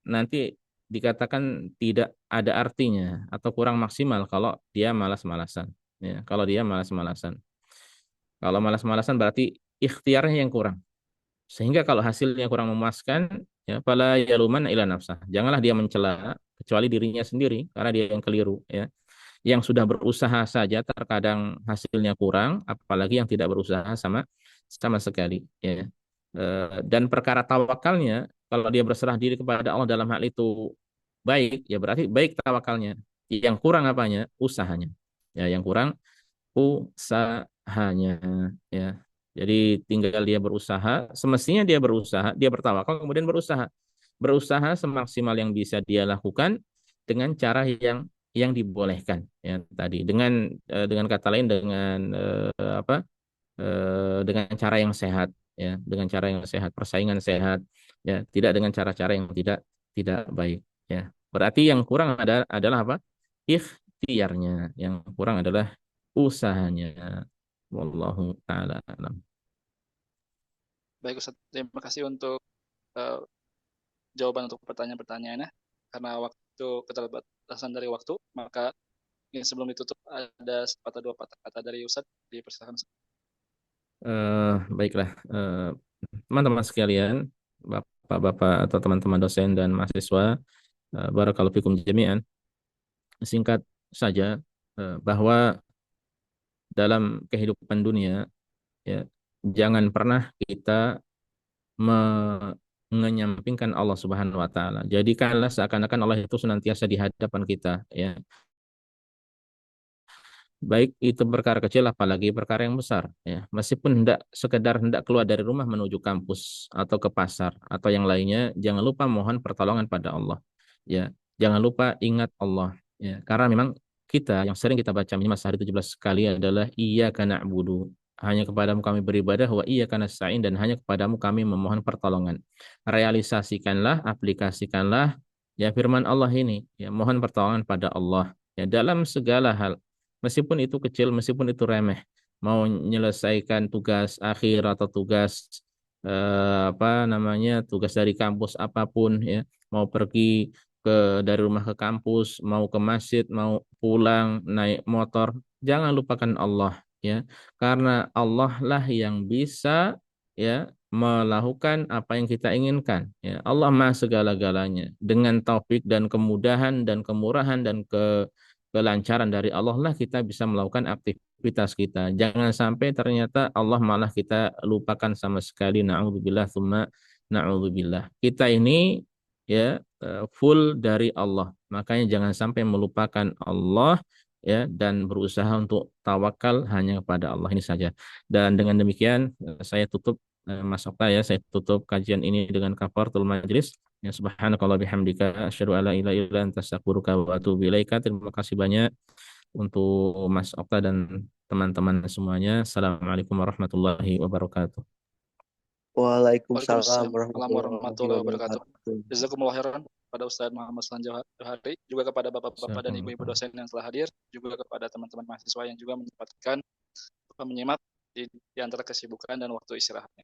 nanti dikatakan tidak ada artinya atau kurang maksimal kalau dia malas-malasan. Ya, kalau dia malas-malasan. Kalau malas-malasan berarti ikhtiarnya yang kurang. Sehingga kalau hasilnya kurang memuaskan, ya, fala yaluman ila nafsah. Janganlah dia mencela kecuali dirinya sendiri karena dia yang keliru, ya. Yang sudah berusaha saja terkadang hasilnya kurang, apalagi yang tidak berusaha sama sama sekali, ya. Dan perkara tawakalnya, kalau dia berserah diri kepada Allah dalam hal itu baik, ya berarti baik tawakalnya. Yang kurang apanya? Usahanya. Ya, yang kurang usahanya, ya. Jadi tinggal dia berusaha, semestinya dia berusaha, dia bertawakal kemudian berusaha. Berusaha semaksimal yang bisa dia lakukan dengan cara yang dibolehkan, ya, tadi. Dengan kata lain, apa? Dengan cara yang sehat, ya, dengan cara yang sehat, persaingan sehat, ya, tidak dengan cara-cara yang tidak tidak baik, ya. Berarti yang kurang adalah apa? Ikhtiarnya. Yang kurang adalah usahanya. Wallahu taala alam. Baik Ustaz, terima kasih untuk eh, jawaban untuk pertanyaan-pertanyaannya. Karena waktu keterbatasan dari waktu, maka sebelum ditutup ada sepatah dua patah kata dari Ustaz, dipersilakan Ustaz. Baiklah, teman-teman sekalian, bapak-bapak atau teman-teman dosen dan mahasiswa, barakallahu fikum jami'an. Singkat saja, bahwa dalam kehidupan dunia, ya, jangan pernah kita menyampingkan Allah Subhanahu wa taala. Jadikanlah seakan-akan Allah itu senantiasa di hadapan kita, ya. Baik itu perkara kecil apalagi perkara yang besar, ya. Meskipun hendak keluar dari rumah menuju kampus atau ke pasar atau yang lainnya, jangan lupa mohon pertolongan pada Allah, ya. Jangan lupa ingat Allah, ya. Karena memang kita yang sering kita baca minimal sehari 17 kali adalah iyyaka na'budu, hanya kepadamu kami beribadah, wa iyyaka nasta'in, dan hanya kepadamu kami memohon pertolongan. Realisasikanlah, aplikasikanlah, ya, firman Allah ini, ya, mohon pertolongan pada Allah, ya, dalam segala hal. Meskipun itu kecil, meskipun itu remeh, mau menyelesaikan tugas akhir atau tugas apa namanya, tugas dari kampus apapun, ya, mau pergi dari rumah ke kampus, mau ke masjid, mau pulang naik motor, jangan lupakan Allah, ya, karena Allah lah yang bisa, ya, melakukan apa yang kita inginkan, ya. Allah Maha segala-galanya. Dengan taufik dan kemudahan dan kemurahan dan kelancaran dari Allah lah kita bisa melakukan aktivitas kita. Jangan sampai ternyata Allah malah kita lupakan sama sekali. Na'udzubillah tsumma Na'udzubillah. Kita ini ya full dari Allah. Makanya jangan sampai melupakan Allah ya dan berusaha untuk tawakal hanya kepada Allah ini saja. Dan dengan demikian saya tutup Mas Okta ya, saya tutup kajian ini dengan kafaratul majlis. Ya subhanakallah bihamdika asyhadu alla ilaha illa anta astaghfiruka wa atubu ilaika. Terima kasih banyak untuk Mas Okta dan teman-teman semuanya. Assalamualaikum warahmatullahi wabarakatuh. Waalaikumsalam Waalaikumsalam warahmatullahi warahmatullahi wabarakatuh. wabarakatuh. Jazakumullah khairan pada Ustadz Muhammad Slan Johari, juga kepada bapak-bapak dan ibu-ibu Assalamualaikum. dosen yang telah hadir, juga kepada teman-teman mahasiswa yang juga menyempatkan menyimak di antara kesibukan dan waktu istirahatnya.